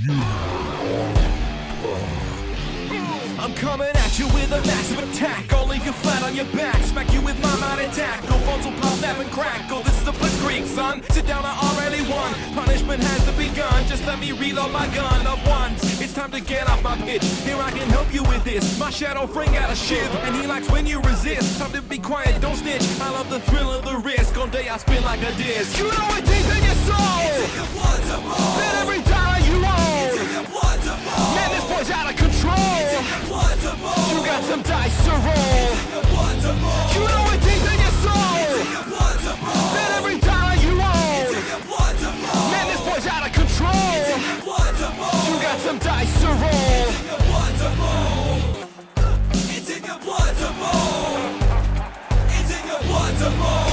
I'm coming at you with a massive attack. I'll leave you flat on your back. Smack you with my mind intact. No bones will pop, snap, and crackle. This is a blitzkrieg, son. Sit down, I already won. Punishment has to begun. Just let me reload my gun of ones. It's time to get off my pitch. Here I can help you with this. My shadow friend got a shiv, and he likes when you resist. Time to be quiet, don't snitch. I love the thrill of the risk. All day I spin like a disc. You know it deep in your soul. It's in your blood to roll. Bet every dollar you own. It's in your blood to roll. Man, this boy's out of control. It's in your blood to roll. You got some dice to roll. It's in your blood to roll. You know it deep in your soul. It's in your blood to roll. Bet every dollar you own. It's in your blood to roll. Man, this boy's out of control. It's in your blood to roll. You got some dice to roll. It's in your blood to roll. It's in your blood to roll. It's in your blood to roll.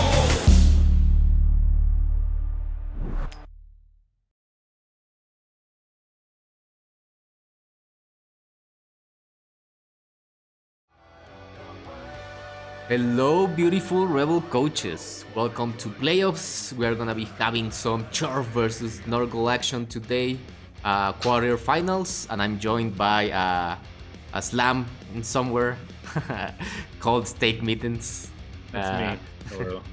Hello beautiful Rebel coaches, welcome to playoffs. We are gonna be having some Dwarf versus Nurgle action today, quarterfinals, and I'm joined by a slam in somewhere called Steak Mittens. That's me. Hello.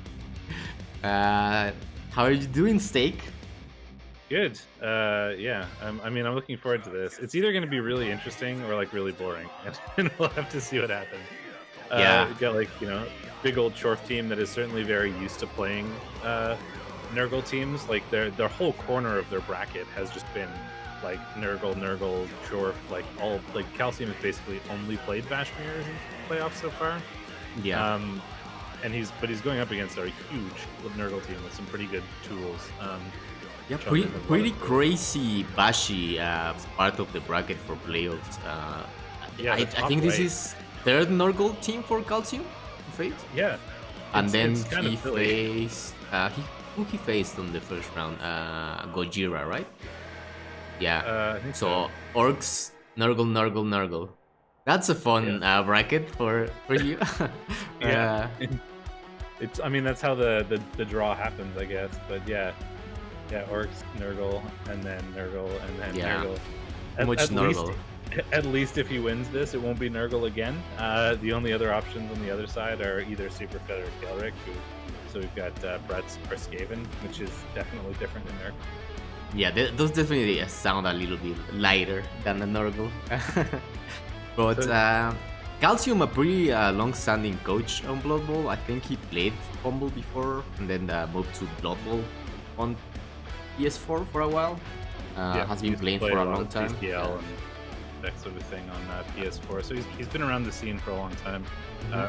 How are you doing, Steak? Good. Yeah. I mean, I'm looking forward to this. It's either going to be really interesting or like really boring, and we'll have to see what happens. Yeah. We've got like, you know, big old Dwarf team that is certainly very used to playing Nurgle teams. Like their whole corner of their bracket has just been like Nurgle, Dwarf, like all like Calcium has basically only played Vashmir in playoffs so far. Yeah. And he's going up against a huge Nurgle team with some pretty good tools. Yeah, pretty crazy Bashi part of the bracket for playoffs. Yeah, I think this is third Nurgle team for Calcium faced. Yeah, and then it's he faced who he faced on the first round? Gojira, right? Yeah. I think so Orcs, Nurgle. That's a fun bracket for you. Yeah. It's. I mean, that's how the draw happens, I guess. But yeah, Orcs, Nurgle, and then Nurgle, and then Nurgle. Much Nurgle. At least if he wins this, it won't be Nurgle again. The only other options on the other side are either Superfed or Galric. So we've got Brett's Skaven, which is definitely different than Nurgle. Yeah, those definitely sound a little bit lighter than the Nurgle. But Calcium, a pretty long-standing coach on Blood Bowl. I think he played Fumble before and then moved to Blood Bowl on PS4 for a while. Has been playing for a long time. TCL and that sort of thing on PS4. So he's been around the scene for a long time.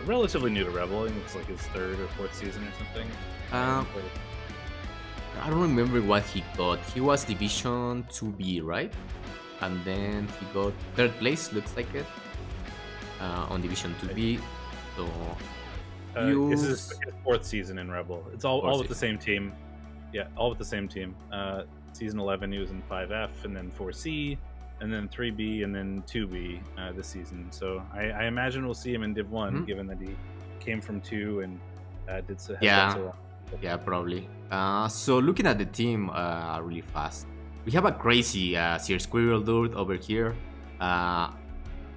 Relatively new to REBBL. I think it's like his third or fourth season or something. I don't remember what he got. He was Division 2B, right? And then he got third place, looks like it, on Division 2B. So this is his fourth season in REBBL. It's all with the same team. Yeah, all with the same team. Season 11, he was in 5F, and then 4C, and then 3B, and then 2B this season. So I imagine we'll see him in Div 1, given that he came from 2 and did so. Yeah, probably. So looking at the team really fast, we have a crazy Seer Squirrel dude over here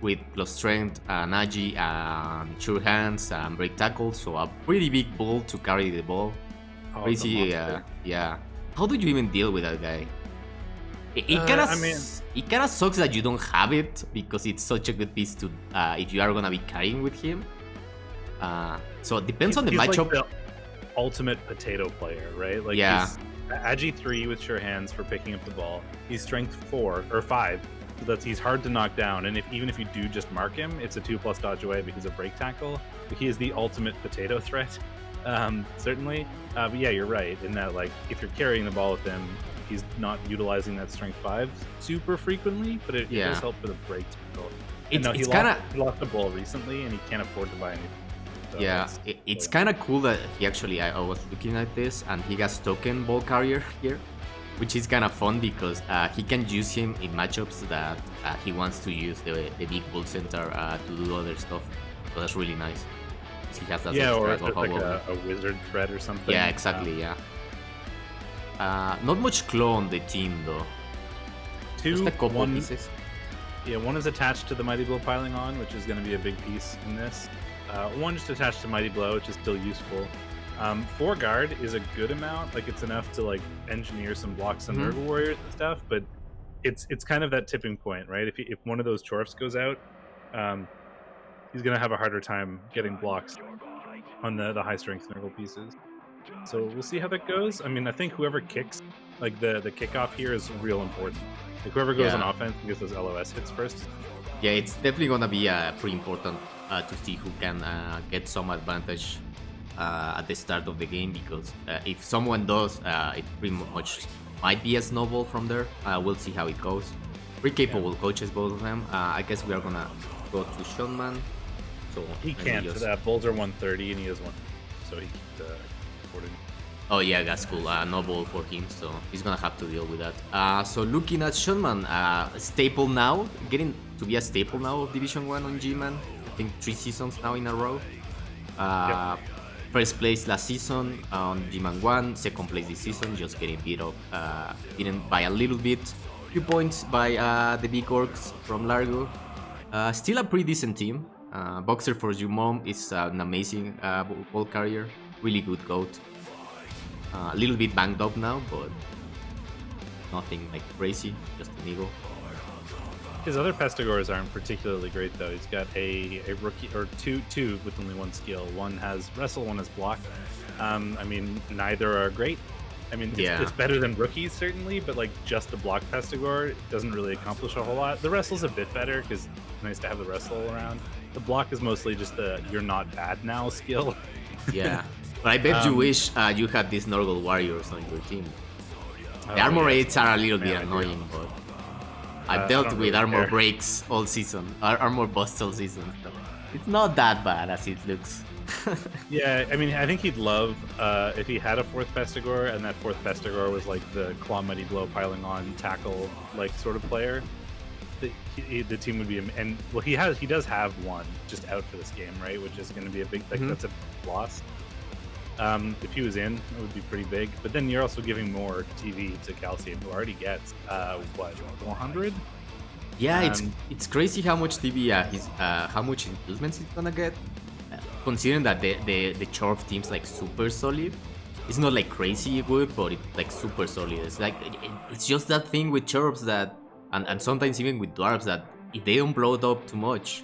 with plus strength, Nagi, and sure hands, and break tackle. So a pretty big ball to carry the ball. Crazy, yeah. How do you even deal with that guy? It kind of sucks that you don't have it because it's such a good piece to if you are gonna be carrying with him. So it depends on the matchup. Like the ultimate potato player, right? Like he's Agi 3 with sure hands for picking up the ball. He's strength 4 or 5, so that he's hard to knock down. And even if you do just mark him, it's a 2+ dodge away because of break tackle. He is the ultimate potato threat. Certainly, but yeah, you're right in that like if you're carrying the ball with him, he's not utilizing that strength 5 super frequently, but it does help for the break tackle. He lost the ball recently, and he can't afford to buy anything. So it's kind of cool that he actually I was looking at this and he has token ball carrier here, which is kind of fun because he can use him in matchups that he wants to use the big bull center to do other stuff. So that's really nice. He has that or like a wizard threat or something. Yeah, exactly. Not much claw on the team though. two. Just a couple one, pieces. Yeah, one is attached to the Mighty Blow piling on, which is going to be a big piece in this. One just attached to Mighty Blow, which is still useful. 4 guard is a good amount. Like, it's enough to like engineer some blocks on Nurgle warriors and stuff, but it's kind of that tipping point, right? If one of those Dwarfs goes out, he's gonna have a harder time getting blocks on the high strength Nurgle pieces. So we'll see how that goes. I mean, I think whoever kicks, like the kickoff here is real important. Like whoever goes on offense and gets those LOS hits first. Yeah, it's definitely gonna be pretty important to see who can get some advantage at the start of the game, because if someone does, it pretty much might be a snowball from there. We'll see how it goes. Pretty capable coaches, both of them. I guess we are gonna go to SeanMan. So he can't. Bulls are 130 and he has one, so he can't afford it. Oh yeah, that's cool. No ball for him, so he's gonna have to deal with that. So looking at SeanMan, staple now, getting to be a staple now of Division 1 on G-Man. I think 3 seasons now in a row. First place last season on G-Man 1, second place this season, just getting beat up, beaten by a little bit. Few points by the big orcs from Largo. Still a pretty decent team. Boxer for your mom is an amazing ball carrier, really good goat. A little bit banged up now, but nothing like crazy, just an eagle. His other Pestigors aren't particularly great though. He's got a rookie, or two with only 1 skill. One has wrestle, one has block. I mean, neither are great. I mean, it's better than rookies certainly, but like just a block Pestigor doesn't really accomplish a whole lot. The wrestle's a bit better because it's nice to have the wrestle around. The block is mostly just the "you're not bad now" skill. Yeah, but I bet you wish you had these Nurgle warriors on your team. The armor 8s are a little bit annoying, but I've dealt with armor breaks all season, armor busts all season. So it's not that bad as it looks. Yeah, I mean, I think he'd love if he had a 4th Pestigor, and that 4th Pestigor was like the Claw Mighty Blow piling on tackle like sort of player. The team would be, and well, he does have one just out for this game, right? Which is going to be a big, like that's a loss. If he was in, it would be pretty big. But then you're also giving more TV to Calcium, who already gets what, 400? Yeah, it's crazy how much TV how much improvements he's gonna get. Considering that the Dwarf team's like super solid. It's not like crazy good, but it's like super solid. It's like it's just that thing with Dwarves that, and sometimes even with Dwarves, that if they don't blow it up too much,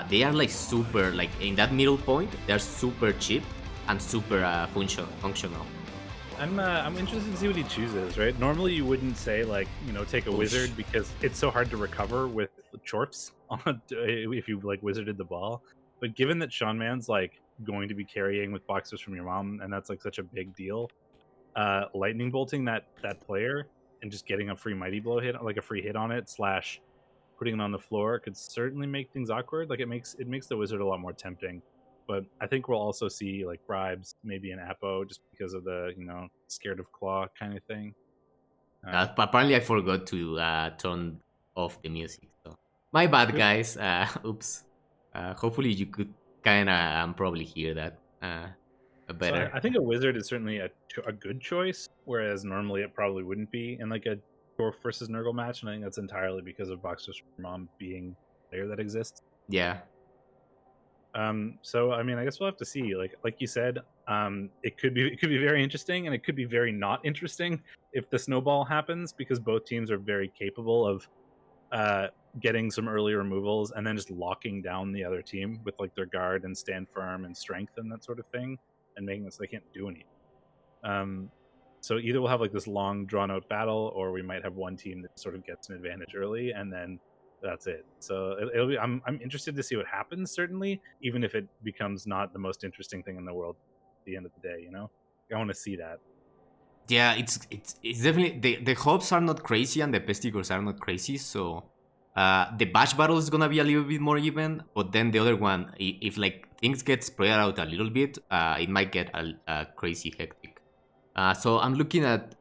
they are like super, like in that middle point, they're super cheap and super functional. I'm interested to see what he chooses, right? Normally you wouldn't say like, you know, take a wizard because it's so hard to recover with Chorps if you like wizarded the ball. But given that SeanMan's like going to be carrying with boxers from your mom, and that's like such a big deal, lightning bolting that player and just getting a free Mighty Blow hit, like a free hit on it, / putting it on the floor could certainly make things awkward. Like it makes the wizard a lot more tempting. But I think we'll also see like bribes, maybe an Apo, just because of the, you know, scared of claw kind of thing. Apparently I forgot to turn off the music. So my bad, guys. Oops. Hopefully you could kind of probably hear that better. So I think a wizard is certainly a good choice, whereas normally it probably wouldn't be in like a Dwarf versus Nurgle match, and I think that's entirely because of Boxer's Mom being a player that exists. Yeah. So I mean, I guess we'll have to see. Like you said, it could be very interesting, and it could be very not interesting if the snowball happens, because both teams are very capable of getting some early removals and then just locking down the other team with like their guard and stand firm and strength and that sort of thing, and making it so they can't do anything. So either we'll have like this long drawn out battle, or we might have one team that sort of gets an advantage early and then that's it. So it'll be. I'm interested to see what happens. Certainly, even if it becomes not the most interesting thing in the world at the end of the day, you know, I want to see that. Yeah, it's definitely the hopes are not crazy and the pestigors are not crazy. So the batch battle is gonna be a little bit more even. But then the other one, if like things get spread out a little bit, it might get a crazy hectic. So I'm looking at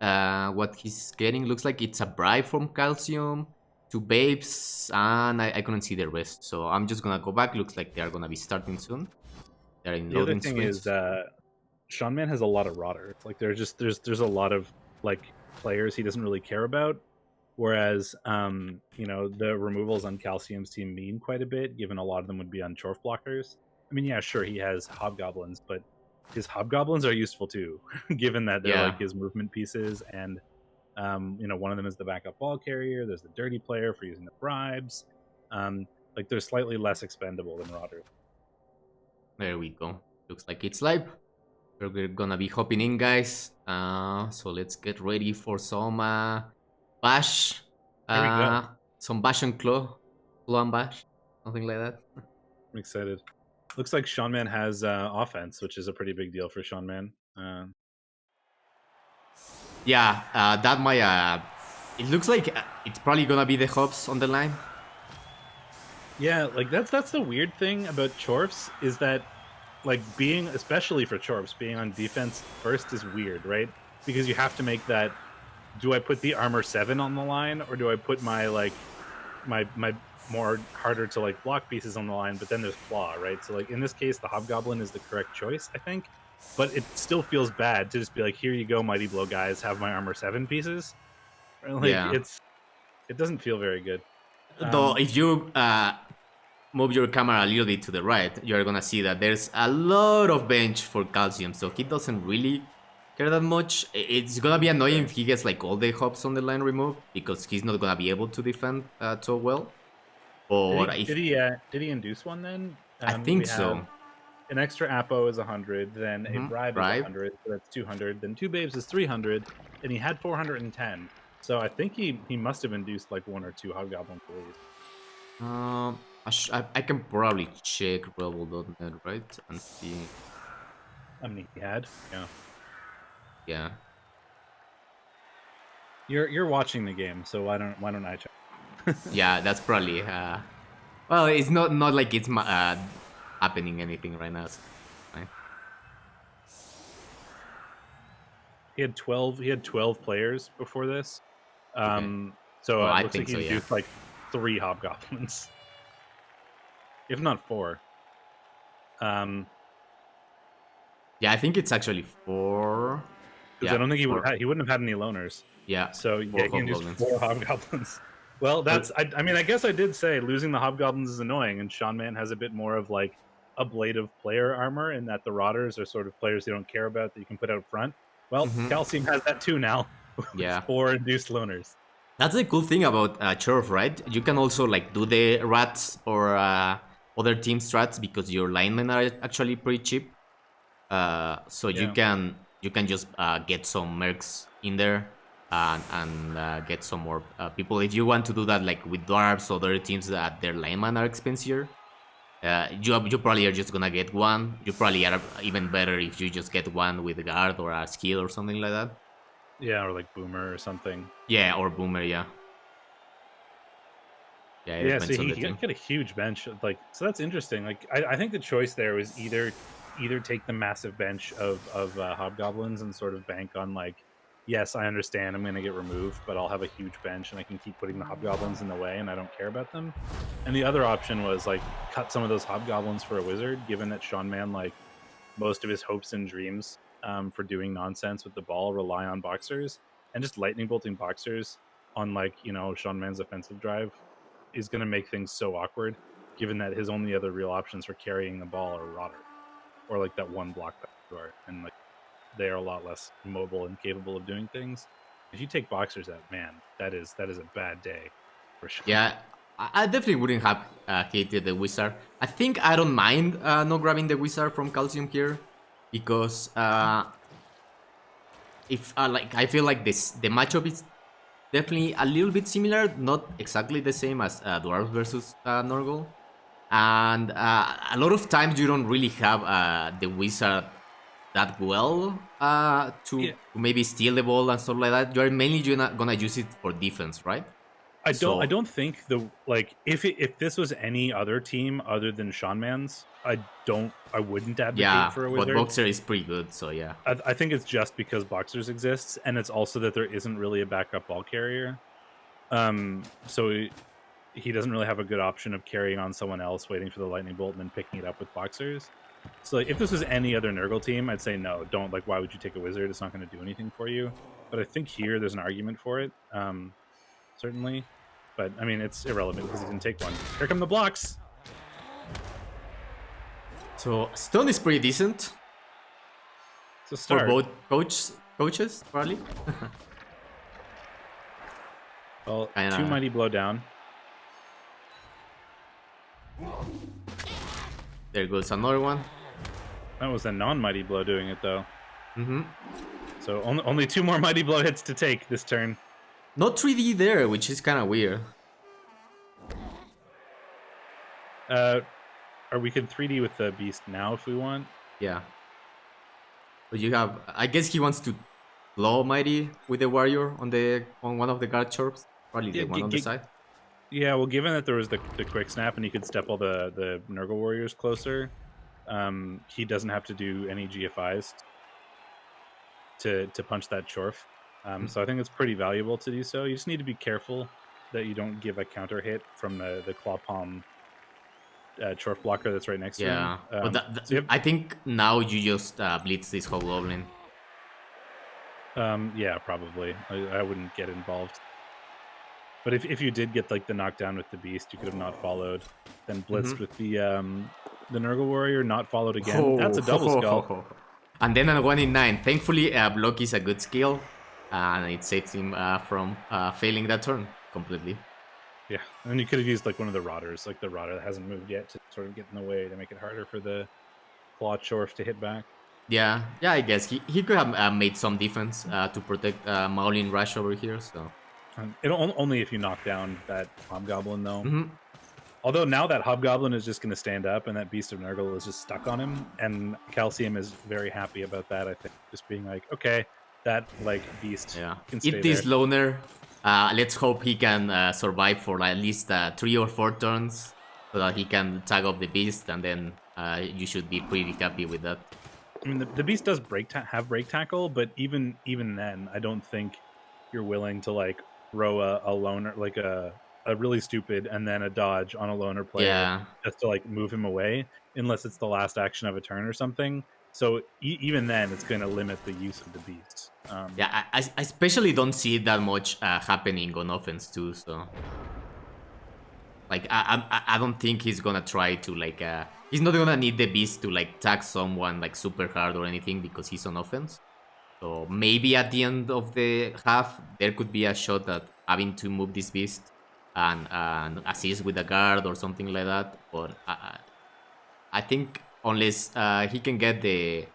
what he's getting. Looks like it's a bribe from Calcium. 2 babes, and I couldn't see the rest, so I'm just gonna go back. Looks like they are gonna be starting soon. They're in loading screens. The other thing is SeanMan has a lot of rotters. Like there's a lot of like players he doesn't really care about Whereas, you know, the removals on Calcium's team mean quite a bit, given a lot of them would be on Chorf blockers. I mean, yeah, sure, he has Hobgoblins, but his Hobgoblins are useful too, given that they're like Yeah. his movement pieces. And, you know, one of them is the backup ball carrier. There's the dirty player for using the bribes. Like, they're slightly less expendable than Rotters. There we go. Looks like it's live. We're gonna be hopping in, guys. So let's get ready for some bash. There we go. Some bash and claw and bash, something like that. I'm excited. Looks like SeanMan has offense, which is a pretty big deal for SeanMan. Yeah, that might. It looks like it's probably gonna be the Hobbs on the line. Yeah, like that's the weird thing about Chorfs is that, like, being, especially for Chorfs, being on defense first is weird, right? Because you have to make that, do I put the armor 7 on the line, or do I put my, like, my more harder to, like, block pieces on the line, but then there's claw, right? So, like, in this case, the Hobgoblin is the correct choice, I think. But it still feels bad to just be like, here you go, Mighty Blow guys, have my armor 7 pieces. Like, Yeah. it doesn't feel very good. Though if you move your camera a little bit to the right, you're gonna see that there's a lot of bench for Calcium, so he doesn't really care that much. It's gonna be annoying if he gets like all the hops on the line removed, because he's not gonna be able to defend so well. But Did he induce one then? I think so. An extra Apo is 100, then a bribe is 100, so that's 200, then 2 babes is 300, and he had 410. So I think he must have induced like 1 or 2 Hobgoblin police. I can probably check REBBL.net, right, and see. I mean, he had, yeah. Yeah. You're watching the game, so why don't I check? Yeah, that's probably. Well, it's not like it's happening anything right now. So, right? He had 12 players before this. Okay. So well, it I looks think like he so, induced like 3 Hobgoblins, if not 4. Yeah, I think it's actually 4. Because Yeah, I don't think he 4. wouldn't have had any loners. Yeah. So yeah, he induced 4 Hobgoblins. Well, that's I mean, I guess I did say losing the Hobgoblins is annoying, and SeanMan has a bit more of like ablative player armor, in that the Rotters are sort of players you don't care about that you can put out front. Well, Calcium has that too now. Yeah. 4 induced loners. That's the cool thing about Chorf, right? You can also like do the rats or other team strats, because your linemen are actually pretty cheap. So you can just get some mercs in there and get some more people. If you want to do that, like with Dwarfs or other teams that their linemen are expensive, you probably are just gonna get one. You probably are even better if you just get one with guard or a skill or something like that. Yeah, or like Boomer or something. Yeah, or Boomer, yeah. Yeah, so he got a huge bench. Like, so that's interesting. Like, I think the choice there was either take the massive bench of Hobgoblins and sort of bank on like, yes, I understand I'm going to get removed, but I'll have a huge bench and I can keep putting the Hobgoblins in the way and I don't care about them. And the other option was like cut some of those Hobgoblins for a wizard, given that SeanMan, like, most of his hopes and dreams for doing nonsense with the ball rely on boxers, and just lightning bolting boxers on, like, you know, SeanMan's offensive drive is going to make things so awkward, given that his only other real options for carrying the ball are Rotter, or like that one block backdoor, and like they are a lot less mobile and capable of doing things. If you take boxers out, man, that is a bad day for sure. Yeah, I definitely wouldn't have hated the wizard. I think I don't mind not grabbing the wizard from Calcium here, because if like I feel like the matchup is definitely a little bit similar, not exactly the same as Dwarf versus Nurgle, and a lot of times you don't really have the wizard that well to maybe steal the ball and stuff like that. You're mainly gonna use it for defense, right? I don't think if this was any other team other than SeanMan's, I wouldn't advocate for a wizard. But Boxer is pretty good, so yeah. I think it's just because Boxers exists, and it's also that there isn't really a backup ball carrier. So he doesn't really have a good option of carrying on someone else, waiting for the lightning bolt, and then picking it up with Boxers. So like, if this was any other Nurgle team, I'd say no, don't. Like, why would you take a wizard? It's not going to do anything for you. But I think here there's an argument for it. certainly. But I mean, it's irrelevant because he didn't take one. Here come the blocks. So stun is pretty decent It's a for start. both coaches, probably. Well, Kinda. 2 mighty blow down. There goes another one. That was a non-mighty blow doing it though. Mm-hmm. So only 2 more mighty blow hits to take this turn. Not 3D there, which is kind of weird. Or we could 3D with the beast now if we want. Yeah. But you have, I guess he wants to blow mighty with the warrior on one of the guard chorps. Probably the one on the side. Yeah, well, given that there was the quick snap and he could step all the Nurgle warriors closer, he doesn't have to do any GFIs to punch that Chorf. So I think it's pretty valuable to do so. You just need to be careful that you don't give a counter hit from the claw palm Chorf blocker that's right next to him. But So I think now you just blitz this hobgoblin. yeah, probably. I wouldn't get involved. But if you did get like the knockdown with the beast, you could have not followed, then blitzed with the Nurgle warrior, not followed again. That's a double skull. And then a 1 in 9. Thankfully, block is a good skill, and it saves him from failing that turn completely. Yeah, and you could have used like one of the rotters, like the rotter that hasn't moved yet, to sort of get in the way to make it harder for the claw Chorf to hit back. Yeah, I guess he could have made some defense to protect Maulin Rush over here. So Only if you knock down that hobgoblin though. Although now that hobgoblin is just going to stand up, and that beast of Nurgle is just stuck on him, and Calcium is very happy about that. I think just being like, okay, that like beast can stay eat this there. loner. Let's hope he can survive for at least 3 or 4 turns, so that he can tag up the beast, and then you should be pretty happy with that. I mean, the beast does have break tackle, but even then, I don't think you're willing to like throw a loner, like a really stupid and then a dodge on a loner player just to like move him away, unless it's the last action of a turn or something. So even then, it's going to limit the use of the beast. I especially don't see that much happening on offense too. So, like, I don't think he's gonna try to like. He's not gonna need the beast to like tag someone like super hard or anything because he's on offense. So maybe at the end of the half, there could be a shot at having to move this beast and assist with a guard or something like that. But I think unless he can get the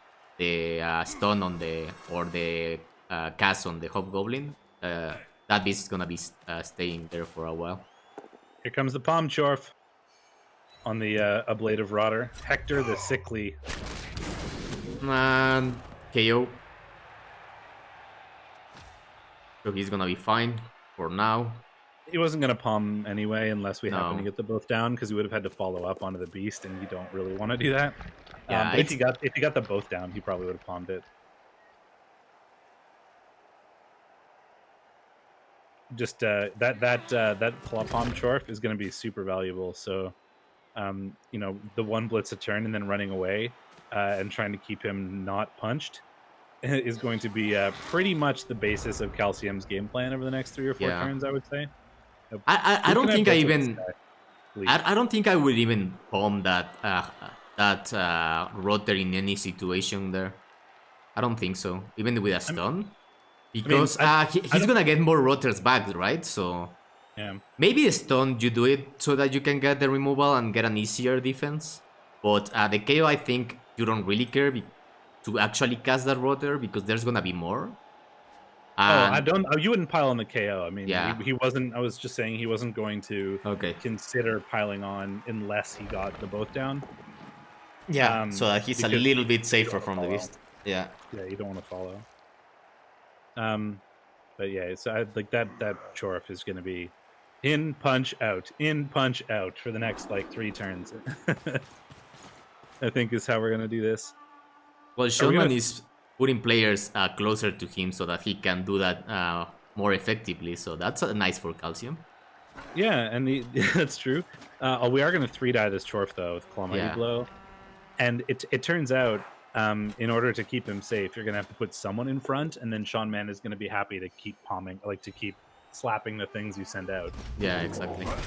stun on the cast on the hobgoblin, that beast is gonna be staying there for a while. Here comes the palm Chorf on the ablative rotter. Hector the sickly. And KO. So he's gonna be fine for now. He wasn't going to palm anyway unless we happen to get the both down, because he would have had to follow up onto the beast, and you don't really want to do that. Yeah, but if he got the both down, he probably would have palmed it. Just that palm Chorf is going to be super valuable. So, you know, the one blitz a turn and then running away and trying to keep him not punched is going to be pretty much the basis of Calcium's game plan over the next 3 or 4 turns, I would say. I don't think I don't think I would even palm that rotter in any situation there. I don't think so, even with a stun, because he's gonna get more rotters back, right? So maybe a stun you do it so that you can get the removal and get an easier defense. But the KO, I think you don't really care to actually cast that rotter because there's gonna be more. I don't. You wouldn't pile on the KO. I mean, he wasn't. I was just saying he wasn't going to consider piling on unless he got the both down. Yeah, so that he's a little bit safer from the beast. Yeah, you don't want to follow. But yeah, so like that Chorf is going to be in punch out for the next like 3 turns. I think is how we're going to do this. Well, SeanMan is putting players closer to him so that he can do that more effectively. So that's nice for Calcium. Yeah, and that's true. We are going to 3-die this Chorf though with Claw Mighty Blow, and it turns out in order to keep him safe, you're going to have to put someone in front, and then SeanMan is going to be happy to keep palming, like to keep slapping the things you send out. Yeah, exactly. Oh,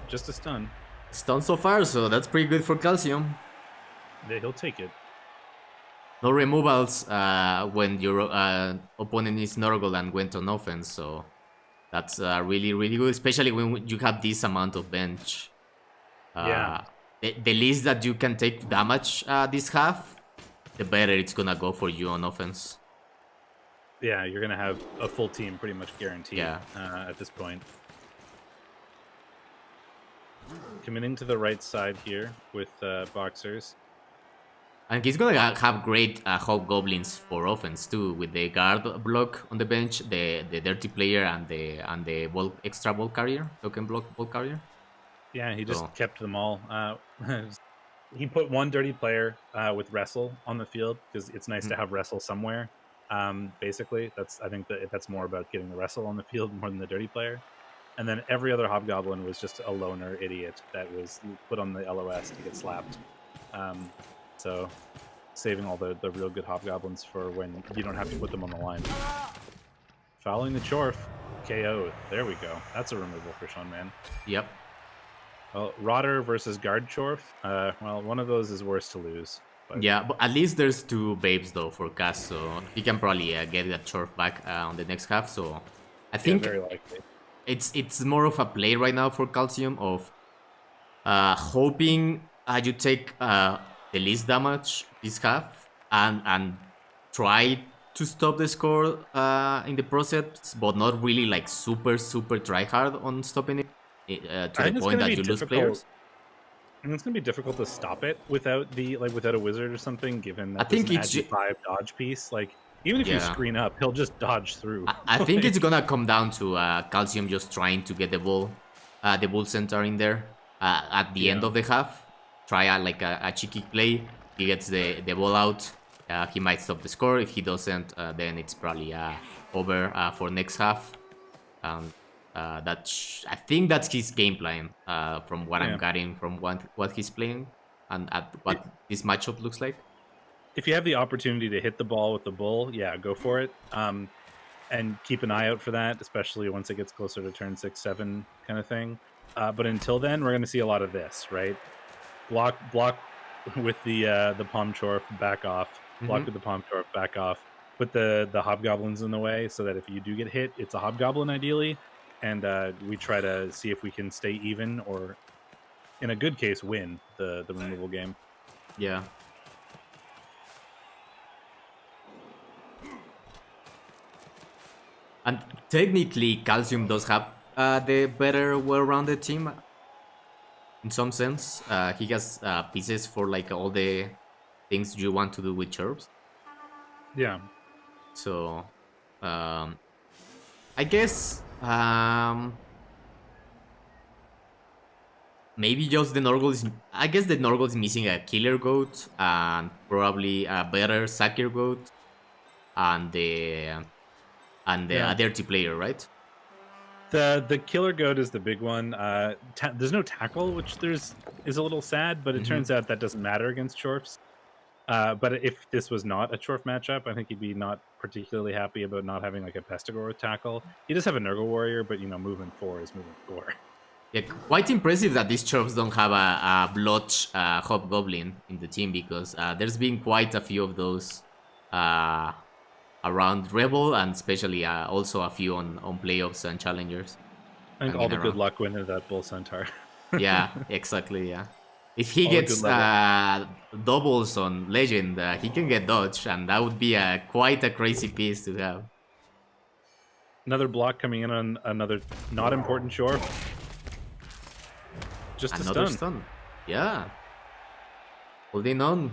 just a stun. Stun so far, so that's pretty good for Calcium. Yeah, he'll take it. No removals when your opponent is Nurgle and went on offense, so that's really, really good, especially when you have this amount of bench. Yeah. The least that you can take damage this half, the better it's gonna go for you on offense. Yeah, you're gonna have a full team pretty much guaranteed at this point. Committing to the right side here with boxers. And he's gonna have great hobgoblins for offense too, with the guard block on the bench, the dirty player, and the extra ball carrier, token block ball carrier. Yeah, he just kept them all. He put one dirty player with wrestle on the field because it's nice to have wrestle somewhere. Basically, I think that's more about getting the wrestle on the field more than the dirty player. And then every other hobgoblin was just a loner idiot that was put on the LOS to get slapped. So saving all the real good hobgoblins for when you don't have to put them on the line. Fouling the Chorf, KO'd. There we go. That's a removal for SeanMan. Yep. Well, Rotter versus Guard Chorf. Well, one of those is worse to lose. But... Yeah, but at least there's 2 babes though for Cass, so he can probably get that Chorf back on the next half. So I think very likely. It's more of a play right now for Calcium of hoping you take the least damage this half and try to stop the score in the process, but not really like super try hard on stopping it to the point that you lose players. And it's gonna be difficult to stop it without without a wizard or something. Given that I think it's 5 dodge piece, like even if you screen up, he'll just dodge through. I think it's gonna come down to Calcium just trying to get the bull center in there at the end of the half. Try a cheeky play. He gets the ball out. He might stop the score. If he doesn't, then it's probably over for next half. I think that's his game plan from what I'm getting from what he's playing and at what this matchup looks like. If you have the opportunity to hit the ball with the bull, yeah, go for it. And keep an eye out for that, especially once it gets closer to turn 6, 7 kind of thing. But until then, we're going to see a lot of this, right? Block with the Palm Chorf, back off. Block with the Palm Chorf, back off. Put the hobgoblins in the way so that if you do get hit, it's a hobgoblin ideally. And we try to see if we can stay even or, in a good case, win the removal game. Yeah. And technically, Calcium does have the better well-rounded team. In some sense, he has pieces for like all the things you want to do with chirps. Yeah. So, I guess maybe just the Nurgle is. I guess the Nurgle is missing a killer goat and probably a better sacker goat, and the dirty player, right? The killer goat is the big one. There's no tackle, which is a little sad, but it turns out that doesn't matter against Chorfs. But if this was not a Chorf matchup, I think he'd be not particularly happy about not having like a Pestigore with tackle. He does have a Nurgle warrior, but movement 4 is movement 4. Yeah, quite impressive that these Chorfs don't have a Blotch Hobgoblin in the team, because there's been quite a few of those around REBBL, and especially also a few on playoffs and challengers. I think all the good luck went into that Bull Centaur. Yeah, exactly, yeah. If he gets doubles on Legend, he can get dodge, and that would be quite a crazy piece to have. Another block coming in on another not important shore. Just another a stun. Yeah. Holding on.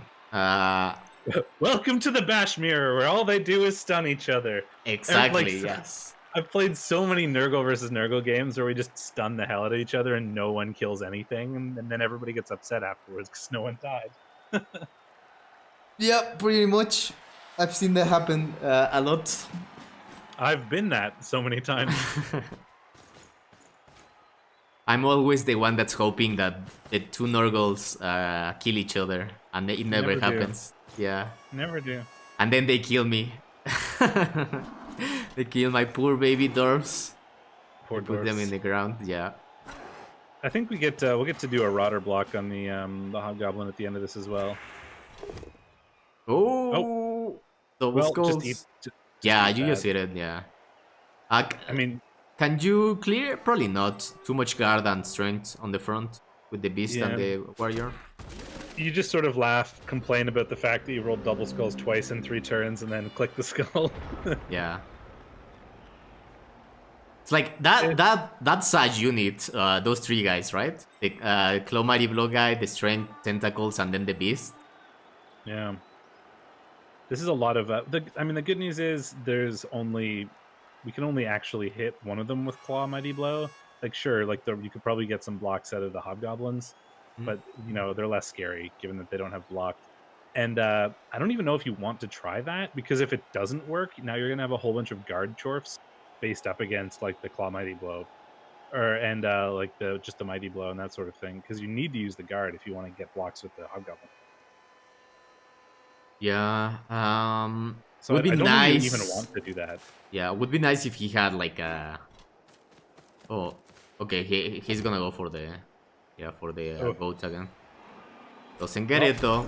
Welcome to the Bash Mirror, where all they do is stun each other. Exactly, yes. I've played so many Nurgle versus Nurgle games where we just stun the hell out of each other and no one kills anything, and then everybody gets upset afterwards because no one died. Yeah, pretty much. I've seen that happen a lot. I've been that so many times. I'm always the one that's hoping that the two Nurgles kill each other, and it never happens. Yeah. Never do. And then they kill me. They kill my poor baby dwarfs. Poor Put them in dwarfs. the ground. Yeah. I think we'll get to do a rotter block on the hobgoblin at the end of this as well. Oh, double Well, skulls. just Yeah, eat you that. just hit it. Yeah. I mean, Can you clear? Probably not. Too much guard and strength on the front with the beast and the warrior. you just sort of laugh, complain about the fact that you rolled double skulls twice in 3 turns, and then click the skull. Yeah. It's like that side unit, those 3 guys, right? The Claw Mighty Blow guy, the Strength, Tentacles, and then the Beast. Yeah. This is a lot of... the good news is we can only actually hit one of them with Claw Mighty Blow. Like, sure, like you could probably get some blocks out of the hobgoblins, but, they're less scary, given that they don't have block. And I don't even know if you want to try that, because if it doesn't work, now you're going to have a whole bunch of guard chorfs faced up against, like, the Claw Mighty Blow. Like, just the Mighty Blow and that sort of thing, because you need to use the guard if you want to get blocks with the hobgoblin. Yeah, So would be I don't nice. think you even want to do that. Yeah, would be nice if he had like a... Oh, okay, he's gonna go for the... Yeah, for the boat again. Doesn't get it though.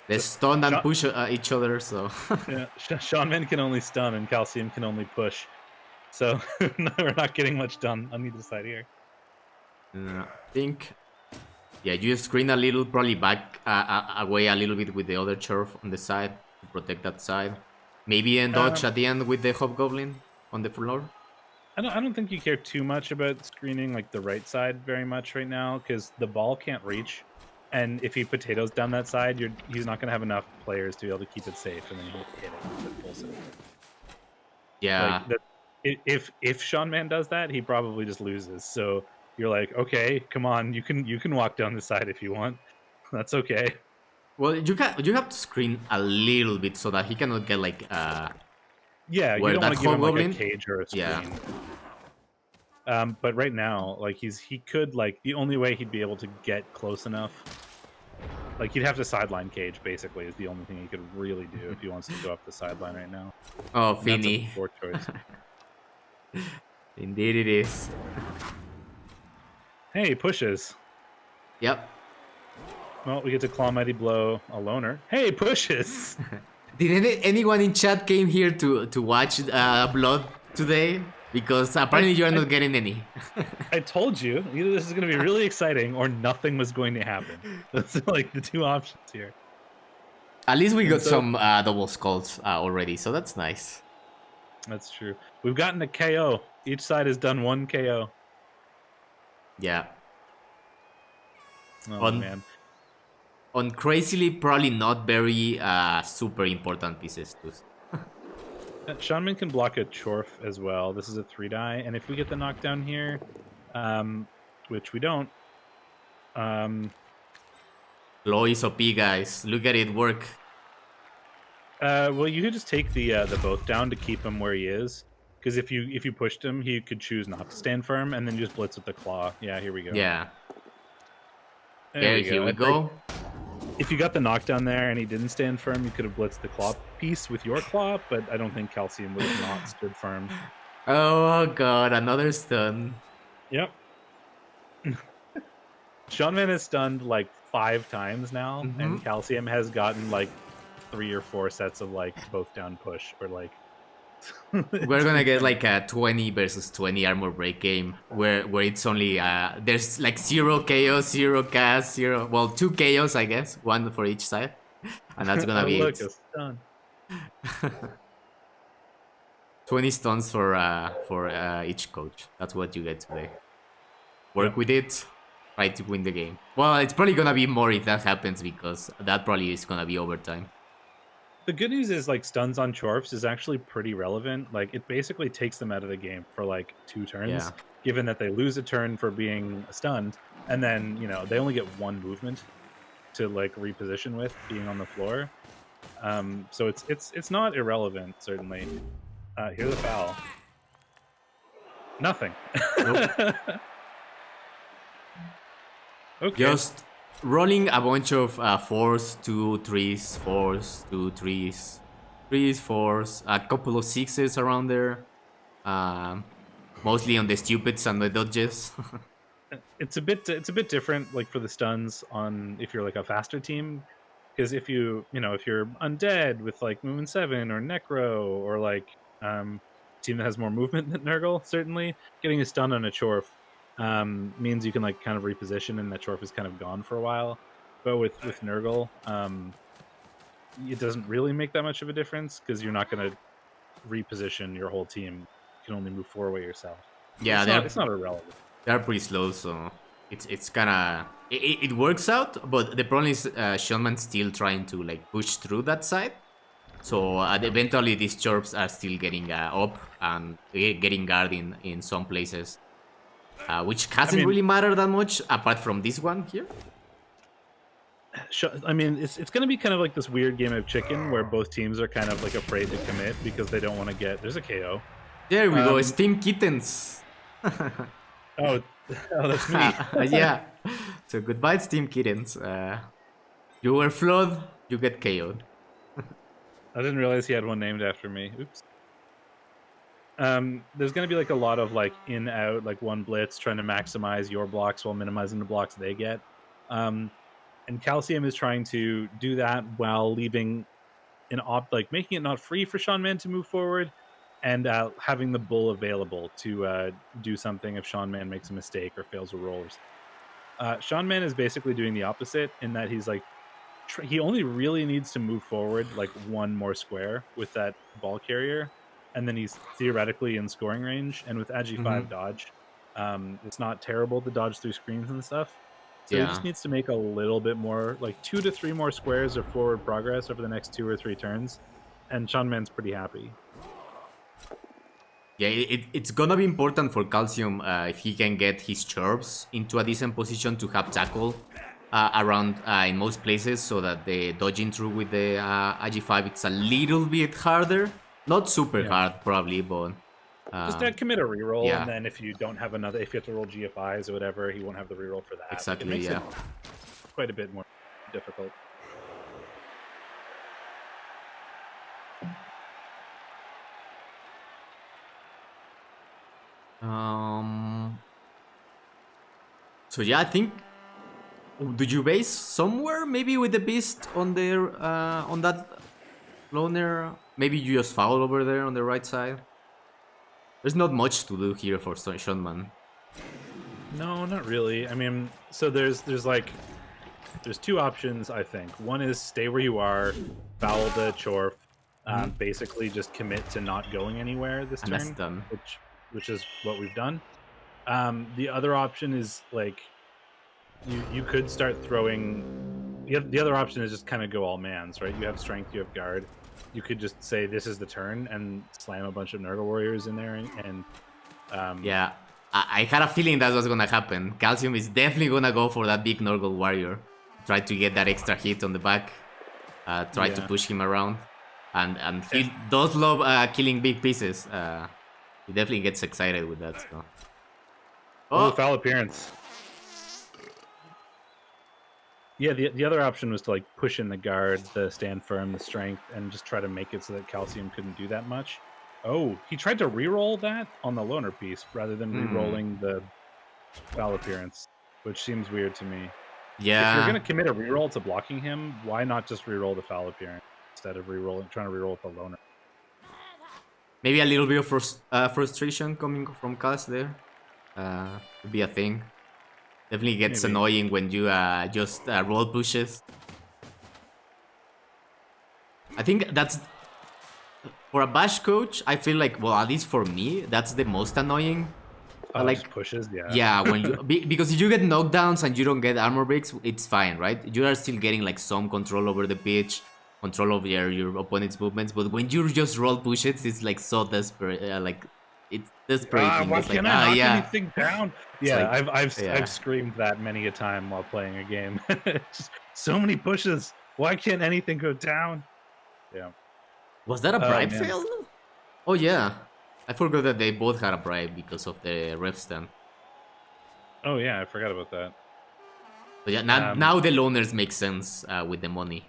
They stun and push each other, so... Yeah, SeanMan can only stun and Calcium can only push. So we're not getting much done on either side here. I think... Yeah, you screen a little, probably back away a little bit with the other churf on the side to protect that side. Maybe and dodge at the end with the hobgoblin on the floor. I don't think you care too much about screening like the right side very much right now, because the ball can't reach, and if he potatoes down that side, he's not going to have enough players to be able to keep it safe, and then he'll hit it with full save. Yeah. Like, if SeanMan does that, he probably just loses. So you're like, okay, come on, you can walk down the side if you want. That's okay. Well, you have to screen a little bit so that he cannot get like yeah, you don't want to give him like a cage or a screen. Yeah. But right now, like he could, like, the only way he'd be able to get close enough, like, he'd have to sideline cage basically is the only thing he could really do if he wants to go up the sideline right now. Oh, And Finny. that's a poor choice. Indeed it is. Hey, pushes. Yep. Well, we get to Claw Mighty Blow a loner. Hey, pushes. Did anyone in chat came here to watch Blood today? Because apparently you're not getting any. I told you, either this is going to be really exciting or nothing was going to happen. That's like the 2 options here. At least we got some double skulls already, so that's nice. That's true. We've gotten a KO. Each side has done 1 KO. Yeah. Oh, man. On crazily, probably not very super important pieces too. SeanMan can block a Chorf as well. This is a 3-die, and if we get the knockdown here, which we don't, Law is OP, guys. Look at it work. well, you could just take the both down to keep him where he is, because if you pushed him, he could choose not to stand firm, and then just blitz with the claw. Yeah, here we go. Yeah. Here we go. If you got the knockdown there and he didn't stand firm, you could have blitzed the claw piece with your claw, but I don't think Calcium would have not stood firm. Oh god, another stun. Yep. SeanMan has stunned like 5 times now, and Calcium has gotten like 3 or 4 sets of like both down push, or like... We're gonna get like a 20 versus 20 armor break game where it's only there's like 0 KO, 0 cast, 0, well, 2 KOs I guess, 1 for each side, and that's gonna be look, it. a stun. 20 stuns for each coach. That's what you get today. Work with it, try to win the game. Well, it's probably gonna be more if that happens, because that probably is gonna be overtime. The good news is, like, stuns on Chorfs is actually pretty relevant. Like, it basically takes them out of the game for like 2 turns, given that they lose a turn for being stunned, and then, you know, they only get 1 movement to like reposition with being on the floor. So it's not irrelevant, certainly. Here's a foul. Nothing. Nope. Okay. Just rolling a bunch of 4s, 2, 3s, 4s, 2, 3s, 3s, 4s, a couple of 6s around there. Mostly on the stupids and the dodges. It's a bit different, like for the stuns on if you're like a faster team, because if if you're undead with like Movement 7 or Necro or like team that has more movement than Nurgle, certainly getting a stun on a Chorf means you can like kind of reposition and that Chorf is kind of gone for a while. But with Nurgle, it doesn't really make that much of a difference because you're not going to reposition your whole team. You can only move forward yourself. Yeah, It's not irrelevant. they're pretty slow, so it's kind of it works out. But the problem is SeanMan's still trying to like push through that side. So eventually these chirps are still getting up and getting guard in some places, which hasn't really mattered that much apart from this one here. I mean, it's going to be kind of like this weird game of chicken where both teams are kind of like afraid to commit because they don't want to get. There's a KO. There we go, Steam Kittens. Oh, that's me. Yeah. So goodbye, Steam Kittens. You were flawed. You get KO'd. I didn't realize he had one named after me. Oops. There's going to be like a lot of like in out, like one blitz, trying to maximize your blocks while minimizing the blocks they get. And Calcium is trying to do that while leaving like making it not free for SeanMan to move forward, and having the bull available to do something if SeanMan makes a mistake or fails a roll. SeanMan is basically doing the opposite in that he's like he only really needs to move forward like one more square with that ball carrier, and then he's theoretically in scoring range. And with Agi 5 dodge, it's not terrible to dodge through screens and stuff. So he just needs to make a little bit more, like 2 to 3 more squares of forward progress over the next 2 or 3 turns, and SeanMan's pretty happy. Yeah, it's gonna be important for Calcium if he can get his chirps into a decent position to have tackle around in most places, so that the dodging through with the IG5 it's a little bit harder. Not super hard, probably, but just commit a reroll, and then if you don't have if you have to roll GFIs or whatever, he won't have the reroll for that. Exactly, it makes it quite a bit more difficult. So yeah, I think. Did you base somewhere maybe with the beast on there on that loner? Maybe you just foul over there on the right side. There's not much to do here for SeanMan. No, not really. I mean, so there's 2 options, I think. One is stay where you are, foul the Chorf, basically just commit to not going anywhere this turn, that's done. Which is what we've done. The other option is like you could start throwing. The other option is just kind of go all mans, right? You have strength, you have guard. You could just say this is the turn and slam a bunch of Nurgle warriors in there and yeah, I had a feeling that was gonna happen. Calcium is definitely gonna go for that big Nurgle warrior, try to get that extra hit on the back, try to push him around, and he does love killing big pieces. He definitely gets excited with that. So. Oh, foul appearance. Yeah, the other option was to like push in the guard, the stand firm, the strength, and just try to make it so that Calcium couldn't do that much. Oh, he tried to reroll that on the loner piece rather than re-rolling the foul appearance, which seems weird to me. Yeah. If you're gonna commit a reroll to blocking him, why not just reroll the foul appearance instead of trying to reroll with the loner? Maybe a little bit of frustration coming from Cas there. Could be a thing. Definitely gets annoying when you just roll pushes. I think that's for a bash coach. I feel like, well, at least for me, that's the most annoying. Like pushes, yeah. When you because if you get knockdowns and you don't get armor breaks, it's fine, right? You are still getting like some control over the pitch, control over your opponent's movements. But when you just roll pushes, it's like so desperate. Like it's desperate. Why can't I knock anything down? Yeah, like, I've screamed that many a time while playing a game. Just so many pushes. Why can't anything go down? Yeah. Was that a bribe fail? Oh yeah, I forgot that they both had a bribe because of the ref stand. Oh yeah, I forgot about that. But yeah, now the loners make sense with the money.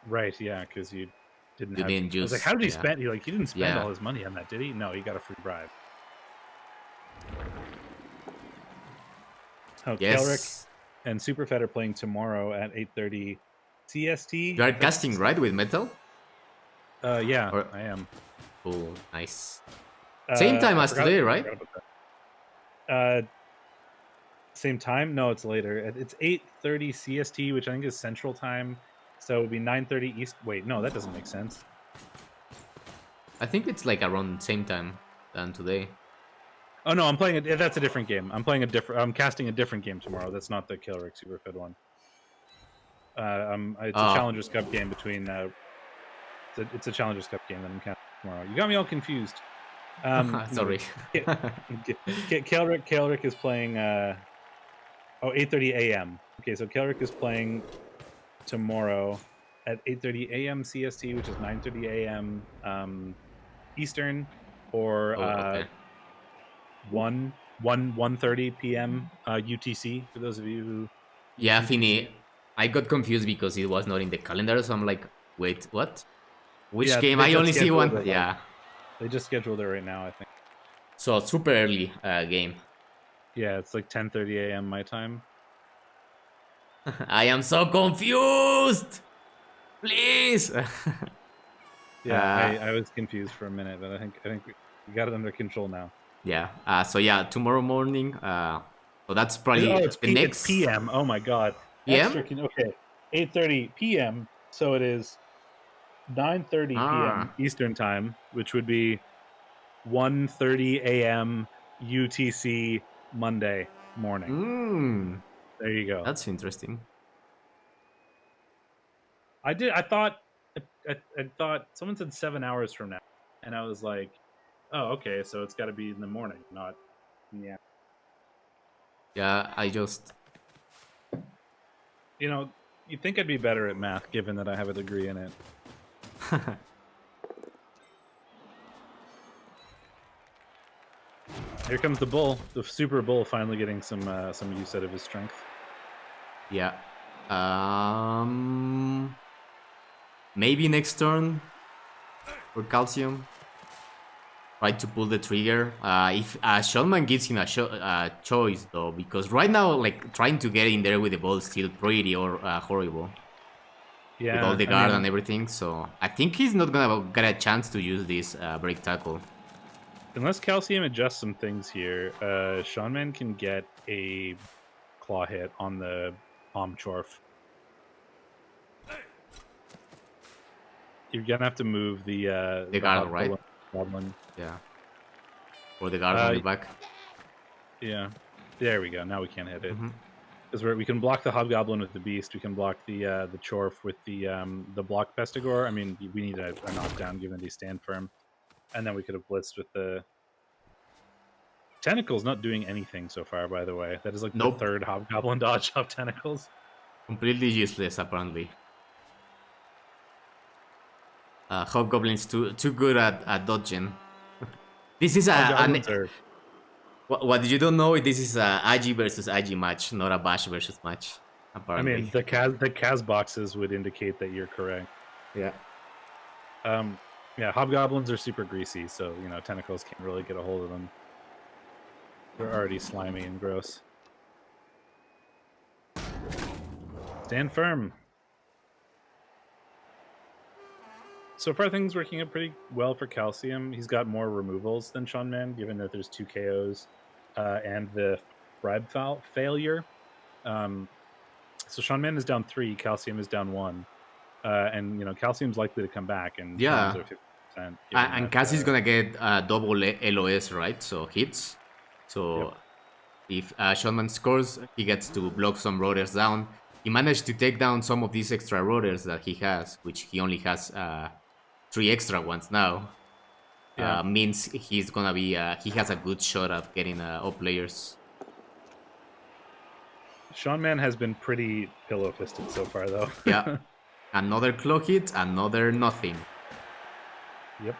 Right. Yeah, because you didn't You have. didn't I was like, use. how did he Yeah. spend? He didn't spend Yeah. all his money on that, did he? No, he got a free bribe. Oh, Kelrick Yes. and Superfed are playing tomorrow at 8:30 CST. You are casting right with metal? Yeah, Or I am. oh, nice. Same time I as forgot- today, I right? forgot about that. Same time? No, it's later. It's 8:30 CST, which I think is Central Time. So it would be 9:30 East. Wait, no, that doesn't make sense. I think it's like around same time than today. Oh no, I'm playing it. That's a different game. I'm casting a different game tomorrow. That's not the Kilrick Superfed one. It's a Challengers Cup game between. It's a Challengers Cup game that I'm casting tomorrow. You got me all confused. Sorry. Kelrick is playing. 8:30 a.m. Okay, so Kelrick is playing tomorrow at 8:30 a.m. CST, which is 9:30 a.m. Eastern, or okay. 1:30 p.m. UTC. For those of you who Yeah, Fini, I got confused because it was not in the calendar, so I'm like, wait, what? Which Yeah, game? they I just only see scheduled one. it, Yeah. they just scheduled it right now, I think. So super early game. Yeah, it's like 10:30 a.m. my time. I am so confused. Please. Yeah, I was confused for a minute, but I think we got it under control now. Yeah. So yeah, tomorrow morning. So that's probably It's the next PM. Oh my god. PM. Okay. 8:30 p.m. So it is 9:30 p.m. Eastern time, which would be 1:30 a.m. UTC Monday morning. There you go. That's interesting. I thought someone said 7 hours from now, and I was like, oh, okay, so it's got to be in the morning, not in the afternoon. Yeah, I just. You'd think I'd be better at math, given that I have a degree in it. Here comes the bull, the super bull, finally getting some use out of his strength. Yeah. Maybe next turn for Calcium. Try to pull the trigger. If Shotman gives him a choice though, because right now, like trying to get in there with the ball is still pretty horrible. Yeah, with all the guard and everything. So I think he's not gonna get a chance to use this break tackle. Unless Calcium adjusts some things here, SeanMan can get a claw hit on the Dwarf. You're gonna have to move the guard, right? Goblin. Yeah. Or the guard on the back. Yeah. There we go. Now we can't hit it. Because we can block the Hobgoblin with the Beast. We can block the Chorf with the block Pestigore. I mean, we need a knockdown given they stand firm. And then we could have blitzed with the... Tentacle's not doing anything so far, by the way. That is like the third Hobgoblin dodge of Tentacles. Completely useless, apparently. Hobgoblin's too good at dodging. This is what you don't know, this is a Agi versus Agi match, not a Bash versus match. Apparently. I mean, the Kaz boxes would indicate that you're correct. Yeah. Yeah, Hobgoblins are super greasy, so Tentacles can't really get a hold of them. They're already slimy and gross. Stand firm. So far, things working out pretty well for Calcium. He's got more removals than SeanMan, given that there's 2 KOs and the bribe failure. So SeanMan is down 3, Calcium is down 1. And, Calcium's likely to come back. And yeah. 50%, and Cassie's going to get double LOS, right? So hits. So if SeanMan scores, he gets to block some rotors down. He managed to take down some of these extra rotors that he has, which he only has 3 extra ones now. Means he's gonna be he has a good shot at getting up players. SeanMan has been pretty pillow fisted so far, though. Yeah, another claw hit, another nothing. Yep,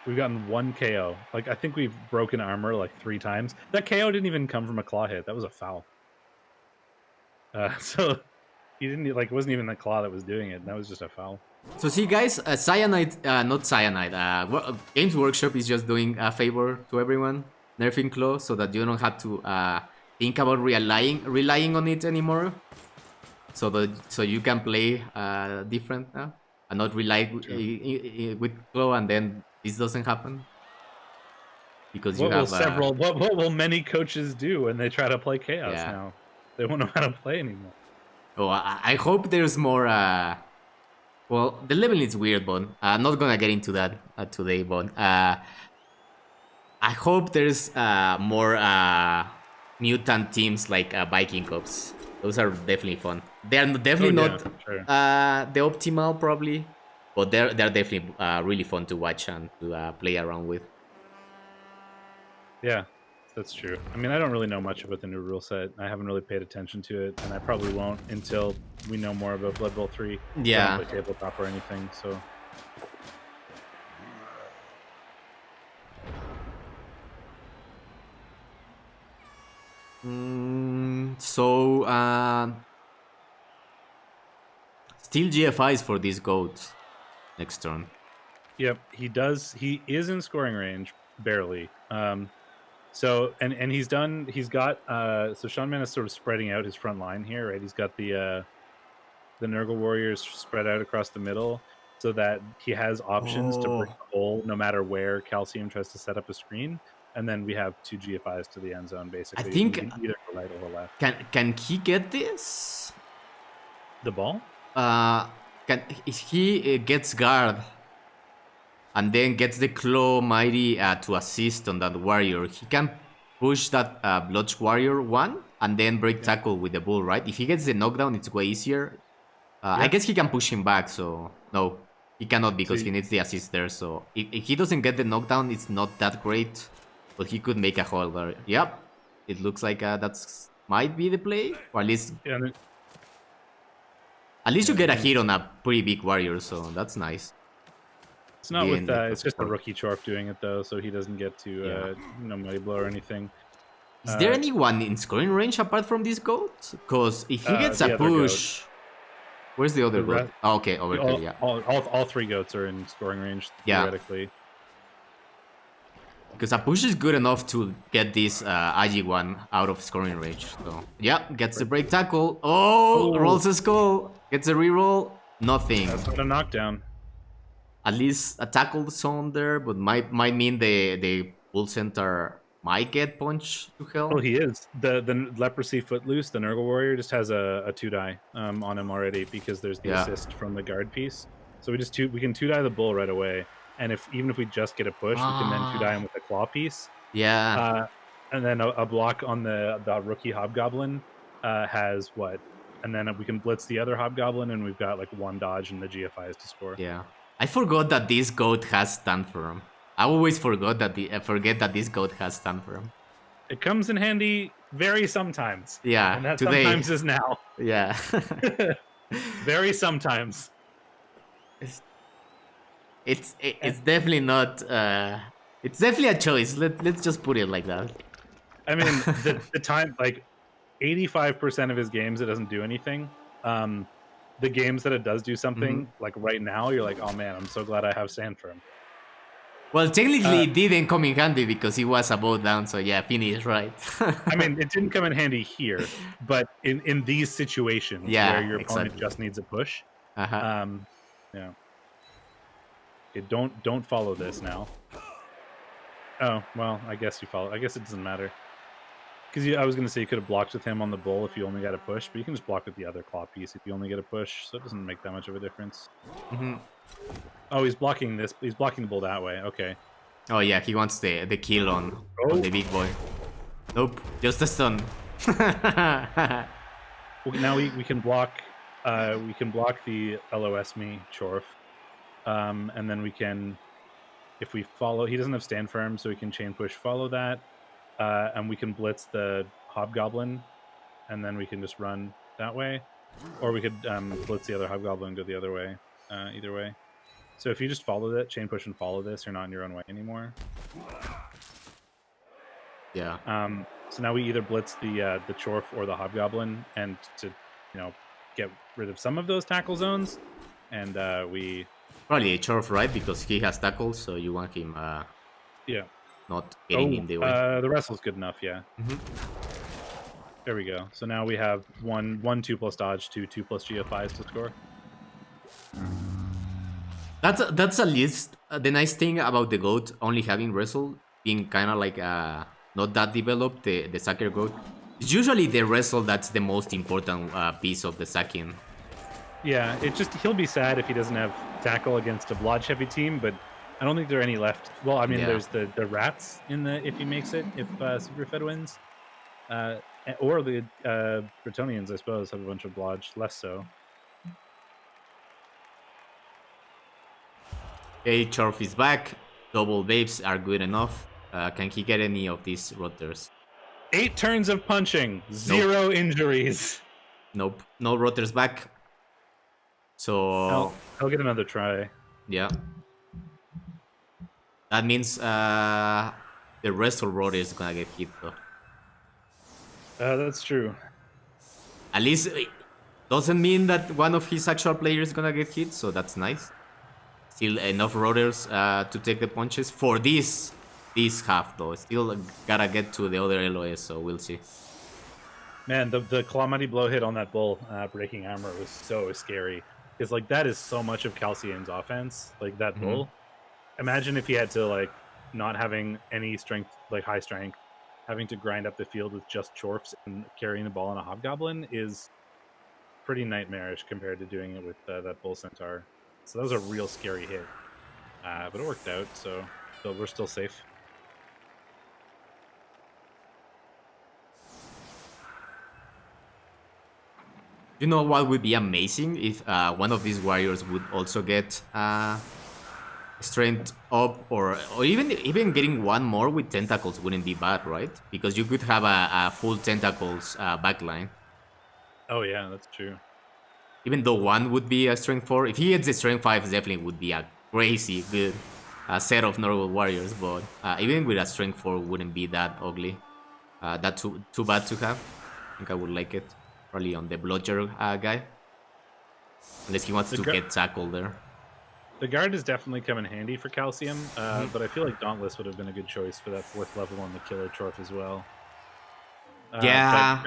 we've gotten 1 KO. Like I think we've broken armor like 3 times. That KO didn't even come from a claw hit. That was a foul. So He didn't like. It wasn't even the claw that was doing it. That was just a foul. So see, guys, Cyanide, not Cyanide. Games Workshop is just doing a favor to everyone, nerfing claw, so that you don't have to think about relying on it anymore. So you can play different now and not rely with claw, and then this doesn't happen because you have What will many coaches do when they try to play chaos now? They won't know how to play anymore. Oh, I hope there's more. Well, the level is weird, but I'm not gonna get into that today. But I hope there's more mutant teams like Viking Cups. Those are definitely fun. They are definitely not the optimal, probably, but they're definitely really fun to watch and to play around with. Yeah, that's true. I mean, I don't really know much about the new rule set. I haven't really paid attention to it, and I probably won't until we know more about Blood Bowl 3. Yeah. I don't play tabletop or anything, so. Still GFIs for these goats next turn. Yep, he does. He is in scoring range, barely. So he's got so SeanMan is sort of spreading out his front line here, right? He's got the Nurgle warriors spread out across the middle so that he has options to break the hole no matter where Calcium tries to set up a screen. And then we have 2 GFIs to the end zone, basically. I think either go right or left. Can he get this? The ball? He gets guard and then gets the Claw Mighty to assist on that warrior. He can push that Blotch Warrior 1 and then break tackle with the bull, right? If he gets the knockdown, it's way easier. I guess he can push him back, so no, he cannot because he needs the assist there. So if he doesn't get the knockdown, it's not that great, but he could make a holder. Yep, it looks like that's might be the play, or at least you get a hit on a pretty big warrior, so that's nice. It's not with it's just a rookie Chorf doing it though, so he doesn't get to Mighty Blow or anything. Is there anyone in scoring range apart from this goat? Because if he gets a push, where's the other goat? Oh, okay, over here. Yeah, all 3 goats are in scoring range theoretically. Because a push is good enough to get this IG one out of scoring range. So yeah, gets the break tackle. Rolls a skull, gets a reroll. Nothing. That's not a knockdown. At least a tackle zone there, but might mean the bull center might get punched to hell. Oh, he is. The leprosy footloose, the Nurgle warrior, just has a 2-die on him already because there's the assist from the guard piece. So we can 2-die the bull right away, and even if we just get a push, we can then 2-die him with the claw piece. Yeah. And then a block on the rookie hobgoblin has what? And then we can blitz the other hobgoblin, and we've got like 1 dodge and the GFIs to score. Yeah. I forgot that this goat has stand firm. I always forget that this goat has stand firm. It comes in handy very sometimes. Yeah, and that today, sometimes is now. Yeah. Very sometimes. It's definitely not. It's definitely a choice. Let's just put it like that. I mean, the time, like 85% of his games, it doesn't do anything. The games that it does do something, like right now, you're like, oh man, I'm so glad I have Stand Firm. Well, technically it didn't come in handy because he was a boat down, so yeah, Finny is right. I mean, it didn't come in handy here, but in these situations where your opponent just needs a push. Yeah. Okay, don't follow this now. Oh, well, I guess you follow. I guess it doesn't matter. Because I was going to say you could have blocked with him on the bull if you only got a push, but you can just block with the other claw piece if you only get a push, so it doesn't make that much of a difference. Oh, he's blocking this. He's blocking the bull that way. Okay. Oh yeah, he wants the kill on the big boy. Nope, just a stun. Well, now we can block. We can block the LOS me Chorf, and then we can, if we follow. He doesn't have stand firm, so we can chain push follow that. And we can blitz the hobgoblin, and then we can just run that way, or we could blitz the other hobgoblin and go the other way. Either way. So if you just follow that, chain push and follow this, you're not in your own way anymore. Yeah. So now we either blitz the Chorf or the hobgoblin, and to get rid of some of those tackle zones, and we Probably a Chorf, right? Because he has tackles, so you want him yeah. not getting in the way. The wrestle's good enough, yeah. There we go. So now we have 2+ dodge, 2 plus GFIs to score. That's at least the nice thing about the goat only having wrestle being kind of like not that developed. The Sacker goat. It's usually the wrestle that's the most important piece of the sacking. Yeah, he'll be sad if he doesn't have tackle against a blodge heavy team, but I don't think there are any left. Well, I mean, there's the rats in the if he makes it, if Superfed wins, or the Bretonians, I suppose, have a bunch of blodge, less so. Okay, Chorf is back. Double waves are good enough. Can he get any of these rotors? 8 turns of punching, 0 injuries. Nope, no rotors back. So I'll get another try. Yeah. That means the rest of rotor is gonna get hit though. That's true. At least it doesn't mean that one of his actual players is gonna get hit, so that's nice. Still enough rotors to take the punches for this half though. Still gotta get to the other LOS, so we'll see. Man, the Calamity blow hit on that bull breaking armor was so scary. Because like that is so much of Calcium's offense, like that bull. Imagine if he had to like not having any strength, like high strength, having to grind up the field with just Chorfs and carrying the ball on a Hobgoblin is pretty nightmarish compared to doing it with that bull centaur. So that was a real scary hit, but it worked out. So we're still safe. You know what would be amazing if one of these warriors would also get strength up, or even getting one more with tentacles wouldn't be bad, right? Because you could have a full tentacles backline. Oh yeah, that's true. Even though one would be a strength 4, if he gets the strength 5, definitely would be a crazy good set of Nurgle warriors. But even with a strength 4, wouldn't be that ugly. That too bad to have. I think I would like it. Probably on the bludger guy. Unless he wants to get tackled there. The guard is definitely come in handy for Calcium, but I feel like Dauntless would have been a good choice for that 4th level on the Killer Chorf as well. Yeah.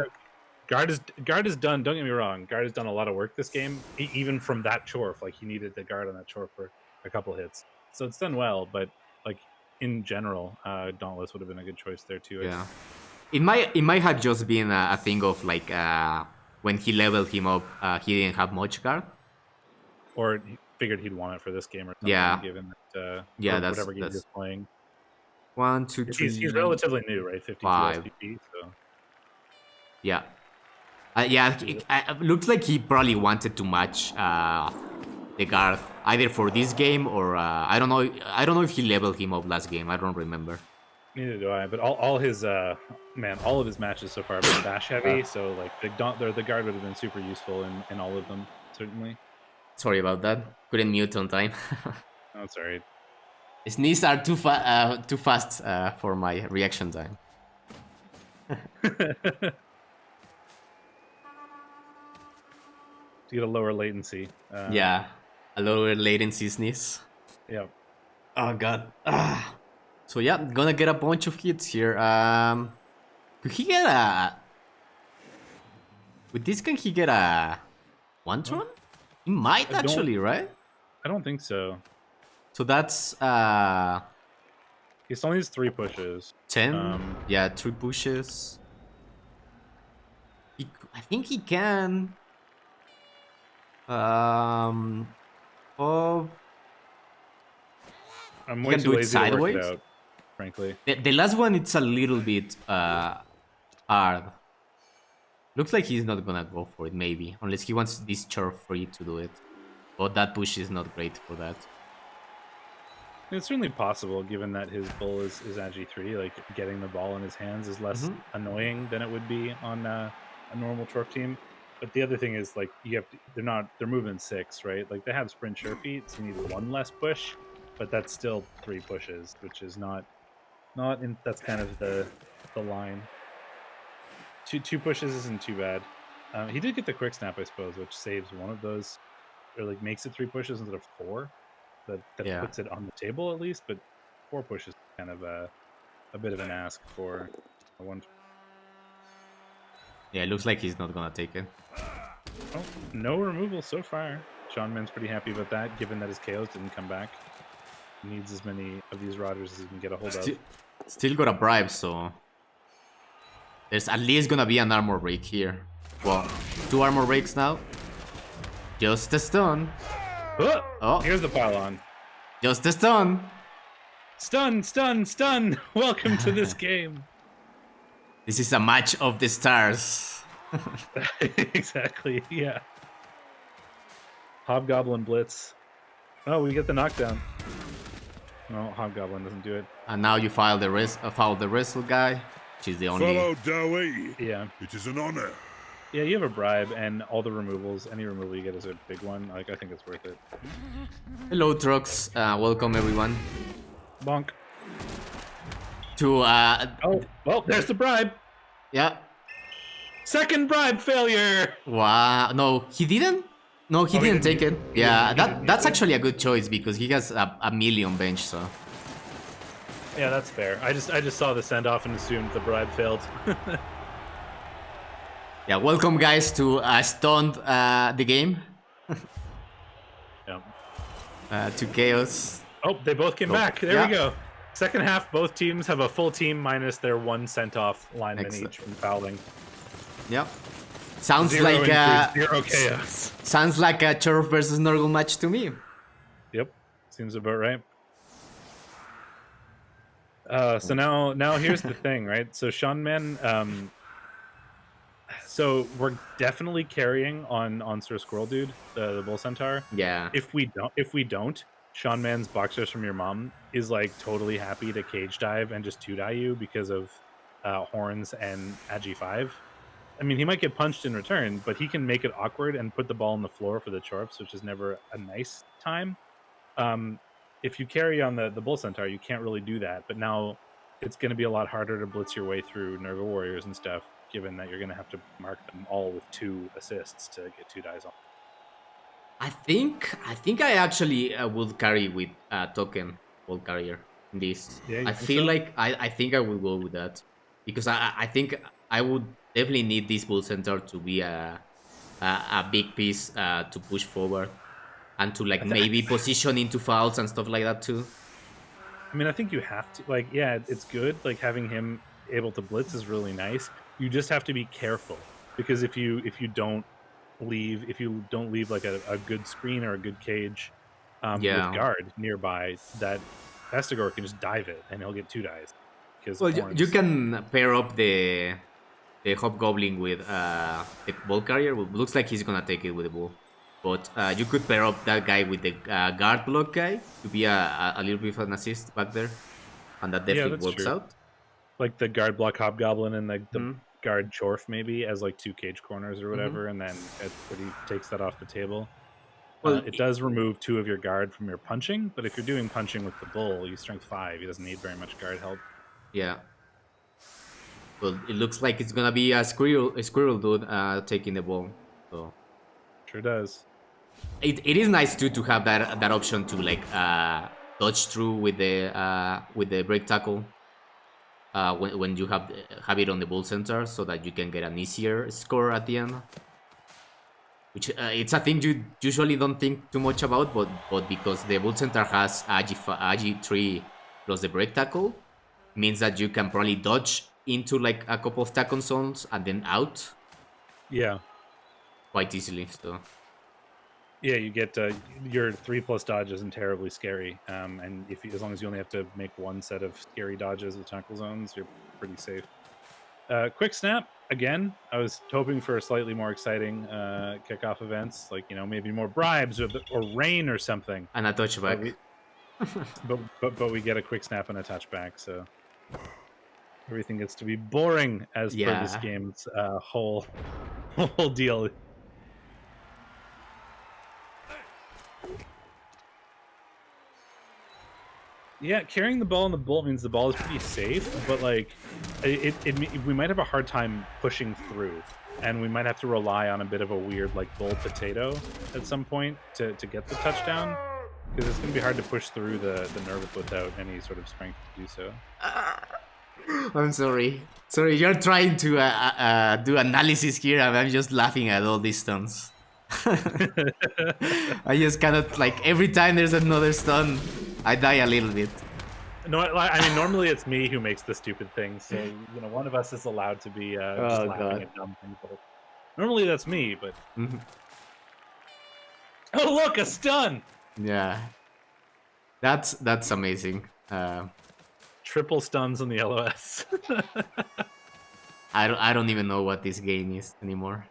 Guard is done, don't get me wrong, Guard has done a lot of work this game, even from that Chorf. Like, he needed the guard on that Chorf for a couple hits. So it's done well, but like in general, Dauntless would have been a good choice there too. Yeah. It might have just been a thing of like when he leveled him up, he didn't have much guard. Or he figured he'd want it for this game or something, given that that's whatever game he's playing. 1, 2, 3. He's relatively new, right? 52 5. SPP, so. Yeah. It looks like he probably wanted to match the guard either for this game or I don't know. I don't know if he leveled him up last game. I don't remember. Neither do I. But all his all of his matches so far have been dash heavy. So like the guard would have been super useful in all of them, certainly. Sorry about that. Couldn't mute on time. Oh, sorry. Sneezes are too fast for my reaction time. To get a lower latency. Yeah, a lower latency sneeze. Yeah. Oh god. So yeah, gonna get a bunch of hits here. Could he get a? With this, can he get a one turn? He might actually, right? I don't think so. So that's He still needs 3 pushes. 10. Yeah, 3 pushes. I think he can. I'm way too lazy to work it out, frankly. The last one, it's a little bit hard. Looks like he's not gonna go for it, maybe. Unless he wants this Chorf free to do it. But that push is not great for that. It's certainly possible, given that his bull is Agi 3. Like, getting the ball in his hands is less annoying than it would be on a normal Chorf team. But the other thing is, like, they're moving 6, right? Like, they have sprint sure feet, so you need 1 less push, but that's still 3 pushes, which is that's kind of the line. Two pushes isn't too bad. He did get the quick snap, I suppose, which saves one of those, or like makes it 3 pushes instead of 4. That Yeah. puts it on the table at least, but 4 pushes is kind of a bit of an ask for a one. Yeah, it looks like he's not gonna take it. Oh, no removal so far. SeanMan's pretty happy about that, given that his KOs didn't come back. He needs as many of these rotters as he can get a hold of. Still got a bribe, so there's at least gonna be an armor break here. Well, 2 armor breaks now. Just a stun. Oh, Here's the pylon. just a stun. Stun, stun, stun! Welcome to this game. This is a match of the stars. Exactly, yeah. Hobgoblin Blitz. Oh, we get the knockdown. No, Hobgoblin doesn't do it. And now you foul the wrestle guy, which is the only. Fellow Dowie, Yeah. it is an honor. Yeah, you have a bribe, and all the removals, any removal you get is a big one. Like, I think it's worth it. Hello, Trucks. Welcome everyone Bonk. to. Oh, well, there's the bribe. Yeah. Second bribe failure. Wow. No, he didn't. No, he didn't take it. Yeah, that's actually a good choice because he has a million bench. So. Yeah, that's fair. I just saw the send off and assumed the bribe failed. Yeah, welcome guys to Stunned the game. Yeah. To Chaos. Oh, they both came back. There yeah. we go. Second half, both teams have a full team minus their 1 sent off lineman Excellent. each from fouling. Yep. Sounds 0 like increase, 0 chaos. sounds like a Dwarf versus Nurgle match to me. Yep, seems about right. So now here's the thing, right? So SeanMan, so we're definitely carrying on Sir Squirrel Dude, the Bull Centaur. Yeah. If we don't, SeanMan's Boxers from Your Mom is like totally happy to cage dive and just 2-die you because of horns and Agi 5. I mean, he might get punched in return, but he can make it awkward and put the ball on the floor for the Chorps, which is never a nice time. If you carry on the Bull Centaur, you can't really do that. But now it's going to be a lot harder to blitz your way through Nurgle Warriors and stuff, given that you're going to have to mark them all with 2 assists to get 2 dies on. I think I actually will carry with token ball carrier in this. Yeah, I feel like I think I will go with that because I think I would definitely need this Bull Centaur to be a big piece to push forward and to like maybe position into fouls and stuff like that too. I mean, I think you have to, like, yeah, it's good. Like, having him able to blitz is really nice. You just have to be careful because if you don't leave like a good screen or a good cage with guard nearby, that Vestigor can just dive it and he'll get 2 dies. Well, you can pair up the Hobgoblin with the ball carrier. Well, looks like he's gonna take it with the ball. But you could pair up that guy with the guard block guy to be a little bit of an assist back there. And that definitely works out. Like the guard block Hobgoblin and the guard Chorf maybe as like 2 cage corners or whatever. And then it pretty takes that off the table. Well, it does remove 2 of your guard from your punching. But if you're doing punching with the bull, you strength 5. He doesn't need very much guard help. Yeah. Well, it looks like it's gonna be a squirrel dude taking the ball. So sure does. It is nice too to have that option to like dodge through with the break tackle when you have it on the Bull Centaur, so that you can get an easier score at the end. Which it's a thing you usually don't think too much about, but because the Bull Centaur has Agi 3 plus the break tackle, means that you can probably dodge into like a couple of tackle zones and then out. Yeah. Quite easily. So. Yeah, you get your 3+ dodge isn't terribly scary, and as long as you only have to make 1 set of scary dodges with tackle zones, you're pretty safe. Quick snap again. I was hoping for a slightly more exciting kickoff events, like maybe more bribes or rain or something. And a touchback. But we get a quick snap and a touchback, so everything gets to be boring as per this game's whole deal. Yeah, carrying the ball in the bull means the ball is pretty safe, but like we might have a hard time pushing through and we might have to rely on a bit of a weird like bull potato at some point to get the touchdown, because it's going to be hard to push through the Nurgle without any sort of strength to do so. I'm sorry. Sorry, you're trying to do analysis here, and I'm just laughing at all these stuns. I just cannot, like, every time there's another stun, I die a little bit. No, I mean, normally it's me who makes the stupid things, so, you know, one of us is allowed to be just laughing at dumb things. But normally that's me, but... Oh, look, a stun! Yeah. That's amazing. Triple stuns on the LOS. I don't even know what this game is anymore.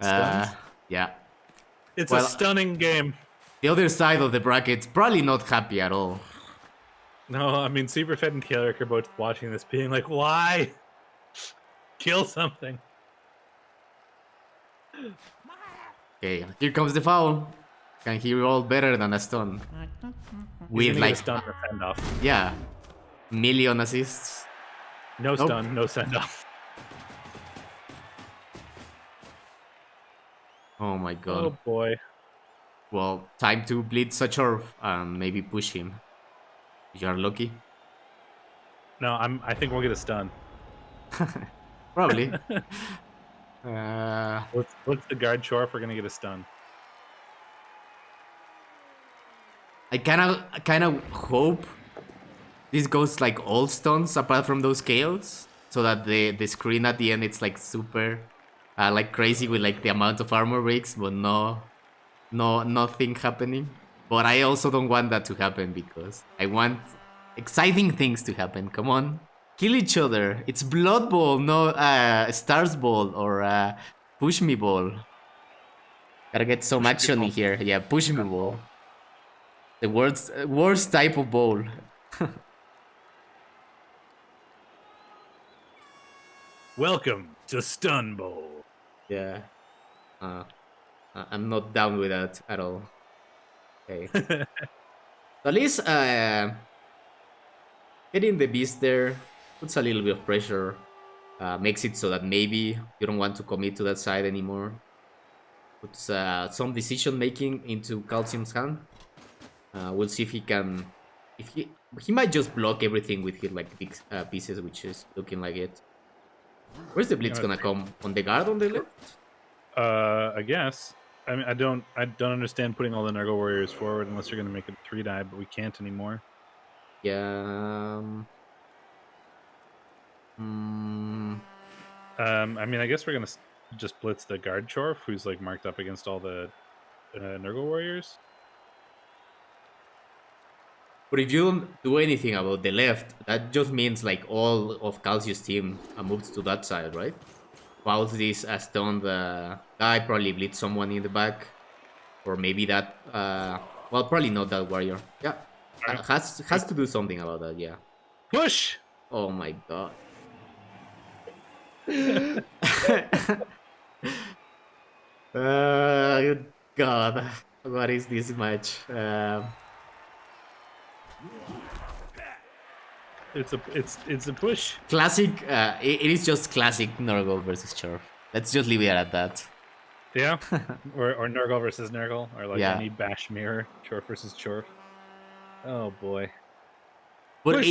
Stuns? Yeah. It's a stunning game. The other side of the bracket's probably not happy at all. No, I mean, Superfed and Kaelik are both watching this being like, why? Kill something. Okay, here comes the foul. Can he roll better than a stun? With like stun or send off. Yeah. Million assists. No stun, no send off. Oh my god. Oh boy. Well, time to blitz a Chorf and maybe push him. If you're lucky. No, I think we'll get a stun. Probably. What's the guard chore if we're gonna get a stun? I kind of hope this goes like all stuns apart from those chaos, so that the screen at the end it's like super like crazy with like the amount of armor breaks, but nothing happening. But I also don't want that to happen because I want exciting things to happen. Come on, kill each other. It's Blood Bowl, no Stars Ball or Push Me Ball. Gotta get some action in here. Yeah, Push Me Ball. The worst type of bowl. Welcome to Stun Bowl. Yeah. I'm not down with that at all. Okay. So at least getting the beast there puts a little bit of pressure. Makes it so that maybe you don't want to commit to that side anymore. Puts some decision making into Calcium's hand. We'll see if he can. If he might just block everything with his like big pieces, which is looking like it. Where's the blitz gonna come? On the guard on the left? I guess. I mean, I don't understand putting all the Nurgle warriors forward unless you're gonna make it 3-die, but we can't anymore. Yeah. I mean, I guess we're gonna just blitz the guard Chorf, who's like marked up against all the Nurgle warriors. But if you don't do anything about the left, that just means like all of Calcius' team moves to that side, right? Pause this stunned guy, probably blitz someone in the back. Or maybe that, well, probably not that warrior. Yeah, right. Has to do something about that, yeah. Push! Oh my god. God, what is this match? It's a push. Classic. It is just classic Nurgle versus Chorf. Let's just leave it at that. Yeah, or Nurgle versus Nurgle, or like yeah. any bash mirror, Chorf versus Chorf. Oh boy. But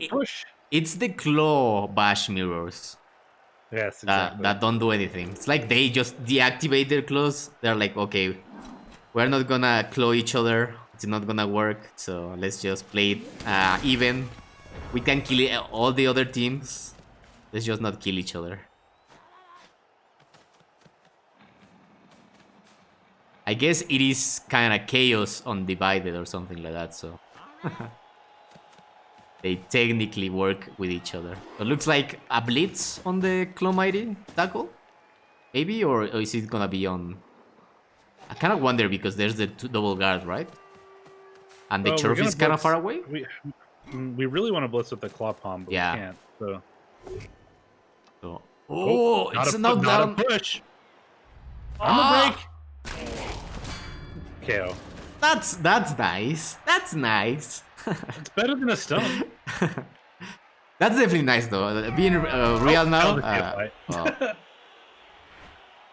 push. It's the claw bash mirrors. Yes, exactly. That don't do anything. It's like they just deactivate their claws. They're like, okay, we're not gonna claw each other. It's not gonna work. So let's just play it even. We can kill all the other teams. Let's just not kill each other. I guess it is kind of chaos undivided or something like that. So they technically work with each other. So it looks like a blitz on the Claw Mighty tackle, maybe, or is it gonna be on? I kind of wonder because there's the double guard, right? And the Chorf is kind of far away. We really want to blitz with the claw palm, but we can't. So it's a knockdown. Not a push. On the break. KO. That's nice. That's nice. It's better than a stun. That's definitely nice though. Being real now.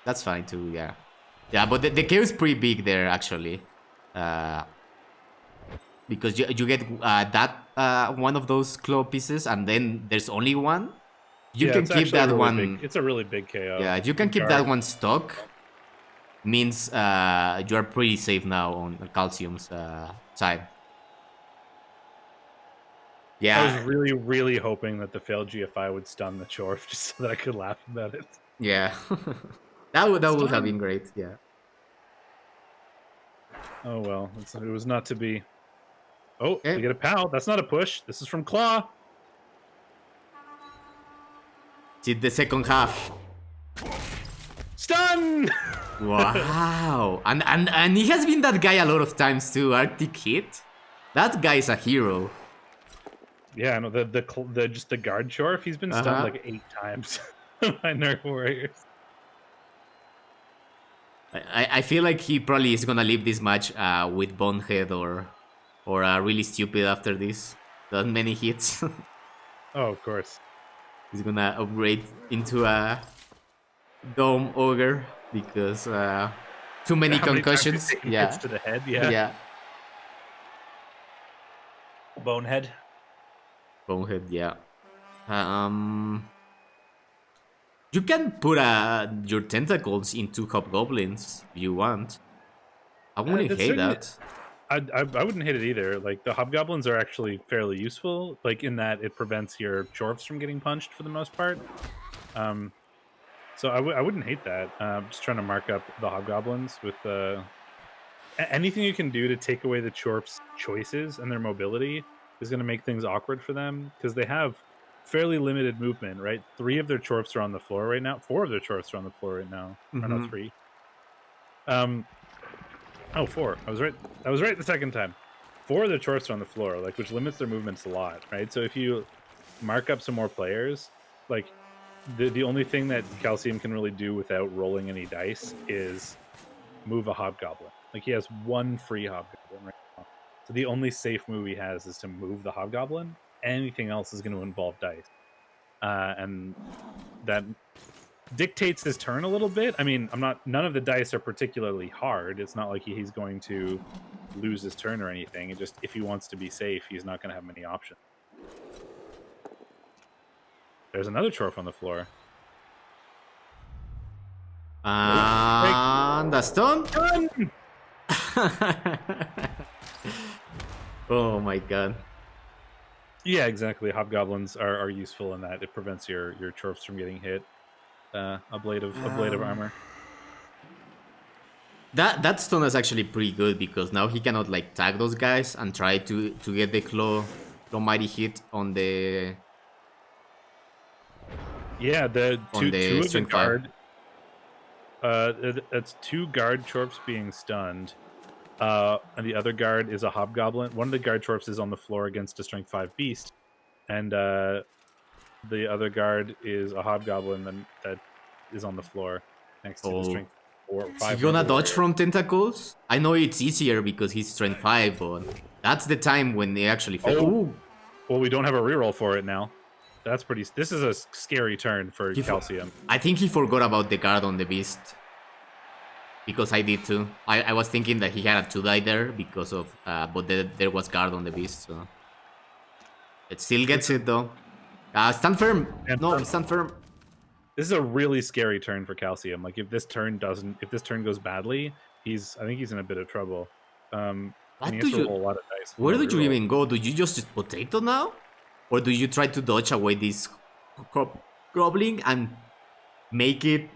That's fine too, yeah. Yeah, but the chaos is pretty big there, actually. Because you get that one of those claw pieces, and then there's only one. You can keep that really one. It's a really big KO. Yeah, you can keep that one stuck. Means you are pretty safe now on Calcium's side. Yeah. I was really, really hoping that the failed GFI would stun the Dwarf just so that I could laugh about it. Yeah. that would have been great, yeah. Oh well, it was not to be. Oh, Okay. we get a POW. That's not a push. This is from Claw. It's the second half. Stun! Wow. and he has been that guy a lot of times too, Arctic Hit. That guy is a hero. Yeah, no, the just the guard Dwarf, he's been stunned like 8 times by Nurgle Warriors. I feel like he probably is gonna leave this match with Bonehead or really stupid after this. That many hits. Oh, of course. He's gonna upgrade into a Dome Ogre because too many concussions. Yeah. Hits to the head, yeah. Yeah. Bonehead. Bonehead, yeah. You can put your tentacles into Hobgoblins if you want. I wouldn't hate that. I wouldn't hate it either. Like, the Hobgoblins are actually fairly useful, like in that it prevents your Dwarfs from getting punched for the most part. So I wouldn't hate that. Just trying to mark up the Hobgoblins with anything you can do to take away the Dwarfs' choices and their mobility is going to make things awkward for them because they have fairly limited movement, right? 3 of their Dwarfs are on the floor right now. 4 of their Dwarfs are on the floor right now. Or no, 3. Oh, 4. I was right the second time. 4 of their Dwarfs are on the floor, like, which limits their movements a lot, right? So if you mark up some more players, like, the only thing that Calcium can really do without rolling any dice is move a Hobgoblin. Like, he has 1 free Hobgoblin right now. So the only safe move he has is to move the Hobgoblin. Anything else is going to involve dice. And that dictates his turn a little bit. I mean, none of the dice are particularly hard. It's not like he's going to lose his turn or anything. It just, if he wants to be safe, he's not going to have many options. There's another Dwarf on the floor. And the stun? Oh my god. Yeah, exactly. Hobgoblins are useful in that it prevents your Dwarfs from getting hit. A blade of armor. That stun is actually pretty good because now he cannot like tag those guys and try to get the claw mighty hit on the. Yeah, the two of the guard. 5. It's 2 guard Dwarfs being stunned. And the other guard is a Hobgoblin. One of the guard Dwarfs is on the floor against a Strength 5 beast. And the other guard is a Hobgoblin that is on the floor next to the Strength 4 or 5. Is he gonna dodge from tentacles? I know it's easier because he's Strength 5, but that's the time when they actually fail. Oh. Well, we don't have a reroll for it now. That's pretty. This is a scary turn for Calcium. I think he forgot about the guard on the beast. Because I did too. I was thinking that he had a 2-die there because of, but there was guard on the beast. So it still gets it though. Stand firm. No, stand firm. This is a really scary turn for Calcium. Like if this turn goes badly, I think he's in a bit of trouble. And he has to roll a lot of dice. Where did you even go? Do you just potato now, or do you try to dodge away this goblin and make it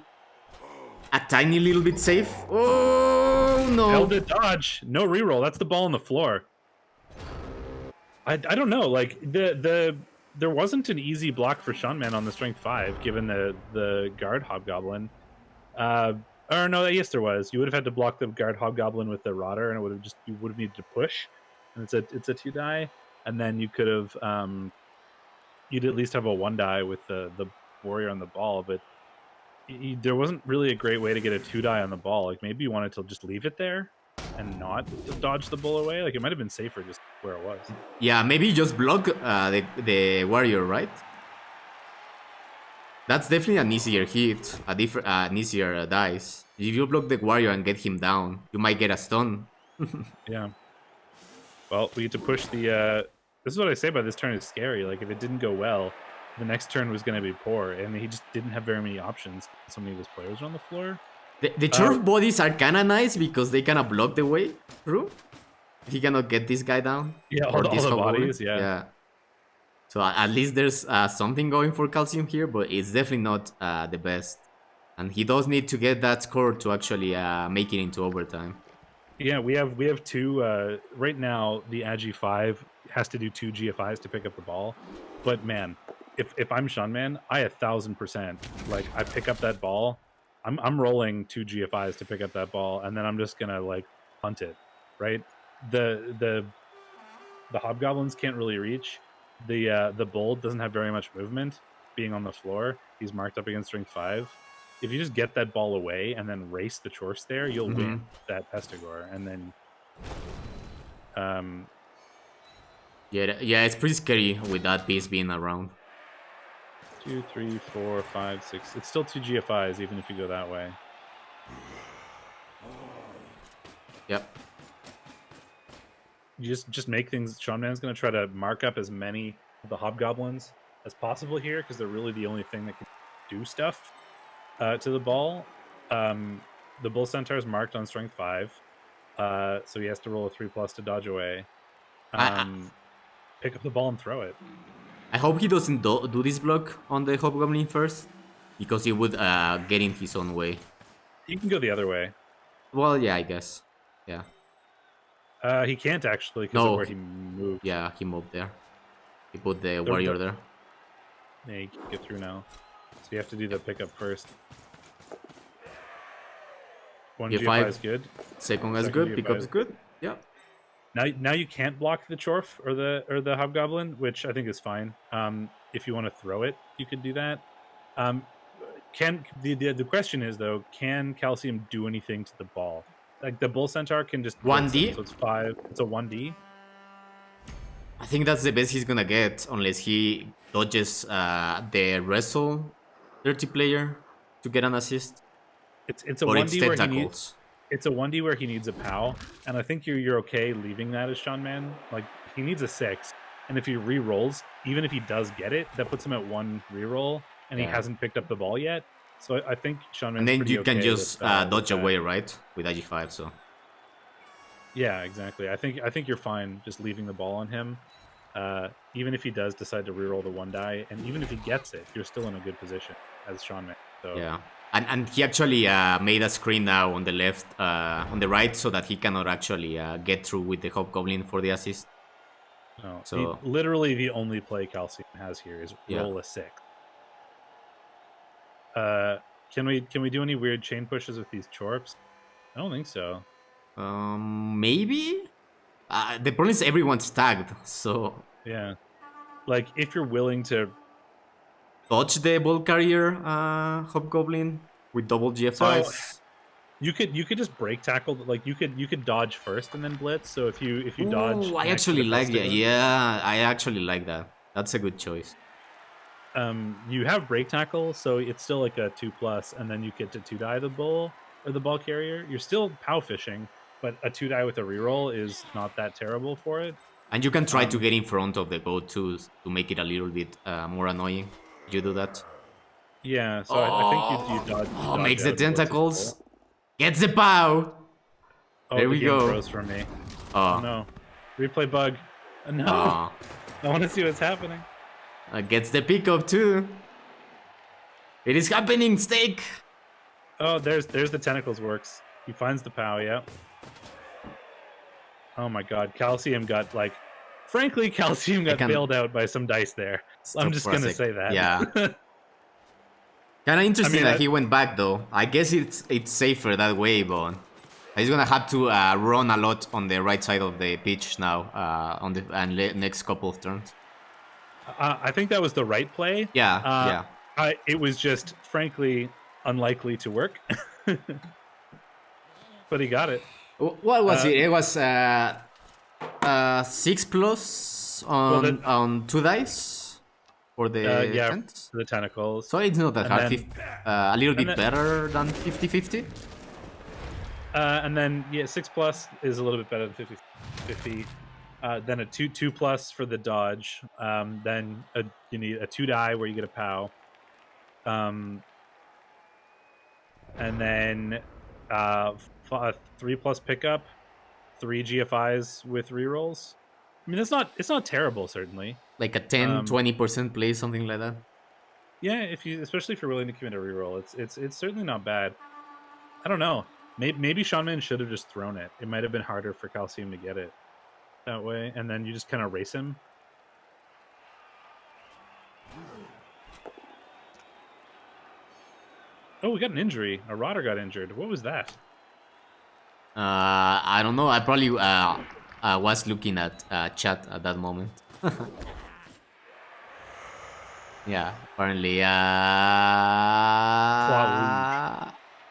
a tiny little bit safe? Oh no! Held it dodge. No reroll. That's the ball on the floor. I don't know. Like there wasn't an easy block for SeanMan on the Strength 5, given the guard Hobgoblin. Or no, yes there was. You would have had to block the guard Hobgoblin with the Rotter, and you would have needed to push. And it's a 2-die, and then you could have you'd at least have a 1-die with the warrior on the ball, but there wasn't really a great way to get a 2-die on the ball. Like maybe you wanted to just leave it there and not dodge the bull away. Like it might have been safer just where it was. Yeah, maybe just block the warrior, right? That's definitely an easier hit, an easier dice. If you block the warrior and get him down, you might get a stun. Yeah. Well, we get to push the. This is what I say about this turn is scary. Like if it didn't go well, the next turn was going to be poor, and he just didn't have very many options. So many of his players are on the floor. The Dwarf bodies are kind of nice because they kind of block the way through. He cannot get this guy down. Yeah, or all the bodies. Yeah. So at least there's something going for Calcium here, but it's definitely not the best. And he does need to get that score to actually make it into overtime. Yeah, we have two right now. The Agi 5 has to do 2 GFIs to pick up the ball, but man, if I'm SeanMan, I 1000% like I pick up that ball. I'm rolling 2 GFIs to pick up that ball, and then I'm just gonna like punt it, right? The hobgoblins can't really reach. The bull doesn't have very much movement, being on the floor. He's marked up against strength 5. If you just get that ball away and then race the Chorfs there, you'll win that Pestigore. And then, yeah, it's pretty scary with that piece being around. 2, 3, 4, 5, 6. It's still 2 GFIs even if you go that way. Yep. You just make things. SeanMan's going to try to mark up as many of the hobgoblins as possible here because they're really the only thing that can do stuff to the ball. The bull centaur is marked on strength 5, so he has to roll a 3+ to dodge away. Pick up the ball and throw it. I hope he doesn't do this block on the hobgoblin first, because he would get in his own way. You can go the other way. Well, yeah, I guess. Yeah. He can't actually because of where he moved. Yeah, he moved there. He put the warrior there. Yeah, you can get through now. So you have to do the pickup first. 1 GFI is good. Second is good. Pickup is good. Yeah. Now you can't block the Chorf or the hobgoblin, which I think is fine. If you want to throw it, you could do that. The question is though, can Calcium do anything to the ball? Like the bull centaur can just 1D. So it's 5. It's a 1D. I think that's the best he's gonna get, unless he dodges the wrestle 30 player to get an assist. It's a or 1D where tentacles. he needs. It's a 1D where he needs a POW, and I think you're okay leaving that as SeanMan. Like he needs a 6, and if he re-rolls, even if he does get it, that puts him at 1 re-roll, and he hasn't picked up the ball yet. So I think SeanMan. And then you can just dodge away, right, with Agi5. So. Yeah, exactly. I think you're fine just leaving the ball on him. Even if he does decide to reroll the 1 die, and even if he gets it, you're still in a good position as SeanMan. So yeah, and he actually made a screen now on the left, on the right, so that he cannot actually get through with the hobgoblin for the assist. No, so literally the only play Calcium has here is roll a 6. Can we do any weird chain pushes with these Chorfs? I don't think so. Maybe. The problem is everyone's tagged, so yeah. Like if you're willing to dodge the ball carrier hobgoblin with double GFIs. So, you could just break tackle. Like you could dodge first and then blitz. So if you dodge, I actually like that. Yeah, I actually like that. That's a good choice. You have break tackle, so it's still like a 2+, and then you get to 2-die the bull or the ball carrier. You're still POW fishing, but a 2-die with a reroll is not that terrible for it. And you can try to get in front of the go-tos to make it a little bit more annoying. You do that. Yeah, so I think you dodge. Oh, makes the tentacles. Gets the POW. There we go. Froze from me. Oh no, replay bug. No, I want to see what's happening. Gets the pickup too. It is happening, Steak. Oh, there's the tentacles works. He finds the POW. Yeah. Oh my God, Calcium got like. Frankly, Calcium got bailed out by some dice there. I'm just gonna say that. Yeah. Kind of interesting that he went back though. I guess it's safer that way, but he's gonna have to run a lot on the right side of the pitch now on the next couple of turns. I think that was the right play. Yeah, it was just, frankly, unlikely to work. But he got it. What was it? It was 6+ on 2 dice? for the yeah, tents? for the tentacles. So it's not that And hard. then- A little bit then- better than 50-50? And then, yeah, 6+ is a little bit better than 50. Then a 2+ for the dodge. Then you need a 2 die where you get a POW. And then a 3+ pickup, 3 GFIs with rerolls. I mean, it's not terrible, certainly. Like a 10-20% play, something like that. Yeah, especially if you're willing to commit a reroll, it's certainly not bad. I don't know. Maybe SeanMan should have just thrown it. It might have been harder for Calcium to get it that way, and then you just kind of race him. Oh, we got an injury. A Rotter got injured. What was that? I don't know. I probably was looking at chat at that moment. Yeah, apparently.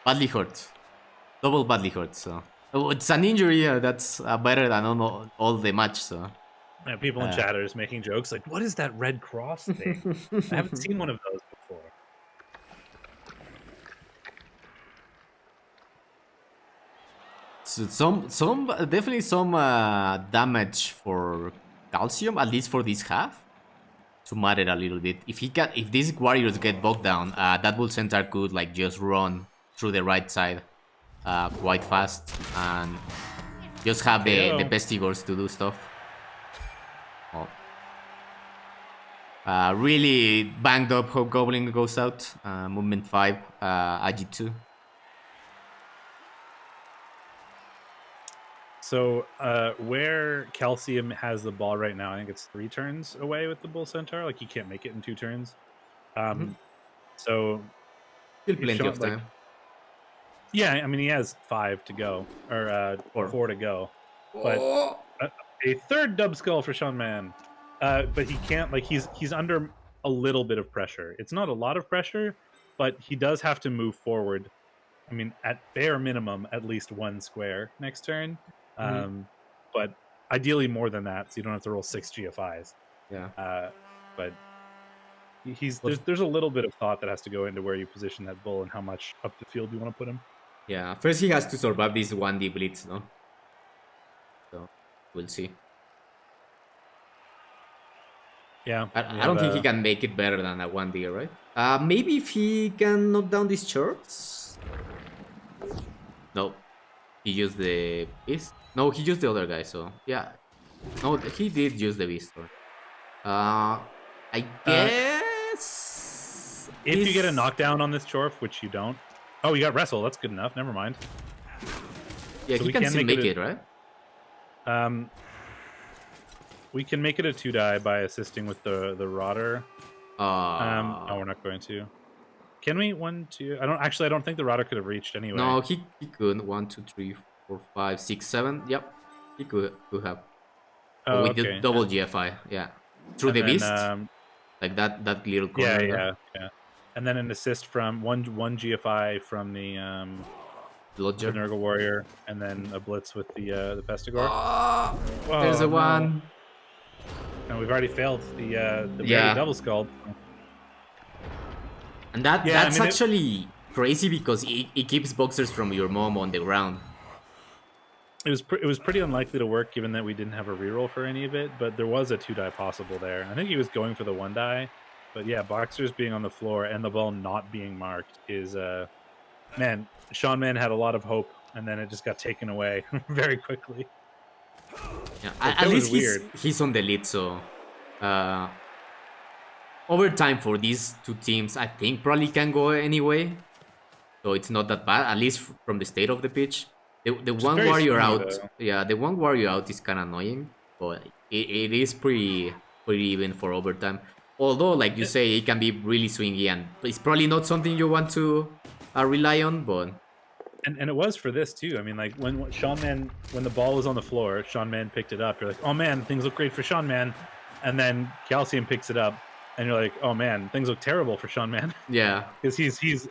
Badly hurt. Double badly hurt, so. Oh, it's an injury that's better than all the match, so. Yeah, people in chat are just making jokes like, what is that red cross thing? I haven't seen one of those before. So definitely some damage for Calcium, at least for this half, to matter a little bit. If these warriors get bogged down, that Bull Centaur could like just run through the right side quite fast and just have the Pestigors to do stuff. Oh. Really banged up Hobgoblin goes out. Movement 5, AG2. So where Calcium has the ball right now, I think it's 3 turns away with the Bull Centaur. Like, he can't make it in 2 turns. So still plenty of time. Yeah, I mean, he has 5 to go, or 4 to go. But a 3rd dub skull for SeanMan. But he can't, like, he's under a little bit of pressure. It's not a lot of pressure, but he does have to move forward. I mean, at bare minimum, at least 1 square next turn. But ideally more than that, so you don't have to roll 6 GFIs. Yeah. But there's a little bit of thought that has to go into where you position that bull and how much up the field you want to put him. Yeah, first he has to survive this 1D blitz, no? So we'll see. Yeah, I don't think he can make it better than a 1D, right? Maybe if he can knock down these shorts. No, he used the beast. No, he used the other guy. So yeah, no, he did use the beast. I guess if you get a knockdown on this Dwarf, which you don't. Oh, you got wrestle. That's good enough. Never mind. Yeah, so he can still make it, right? We can make it a 2 die by assisting with the Rotter. No, we're not going to. Can we? 1, 2. I don't think the Rotter could have reached anyway. No, he could. 1, 2, 3, 4, 5, 6, 7. Yep, he could have. Oh, with okay. the double GFI, yeah, through the beast, like that little corner. Yeah. And then an assist from one GFI from the Nurgle Warrior, and then a blitz with the Pestigor. Oh, there's a one. And we've already failed the double skull. And that's actually crazy because it keeps boxers from your mom on the ground. It was pretty unlikely to work given that we didn't have a reroll for any of it, but there was a 2 die possible there. I think he was going for the 1 die, but yeah, boxers being on the floor and the ball not being marked is man, SeanMan had a lot of hope, and then it just got taken away very quickly. Yeah, at least he's on the lead, so overtime for these 2 teams, I think probably can go anyway. So it's not that bad, at least from the state of the pitch. The one warrior out, the one warrior out is kind of annoying, but it is pretty even for overtime. Although, like you say, it can be really swingy, and it's probably not something you want to rely on, but. And it was for this too. I mean, like when the ball was on the floor, SeanMan picked it up. You're like, oh man, things look great for SeanMan, and then Calcium picks it up, and you're like, oh man, things look terrible for SeanMan. Yeah, because he's just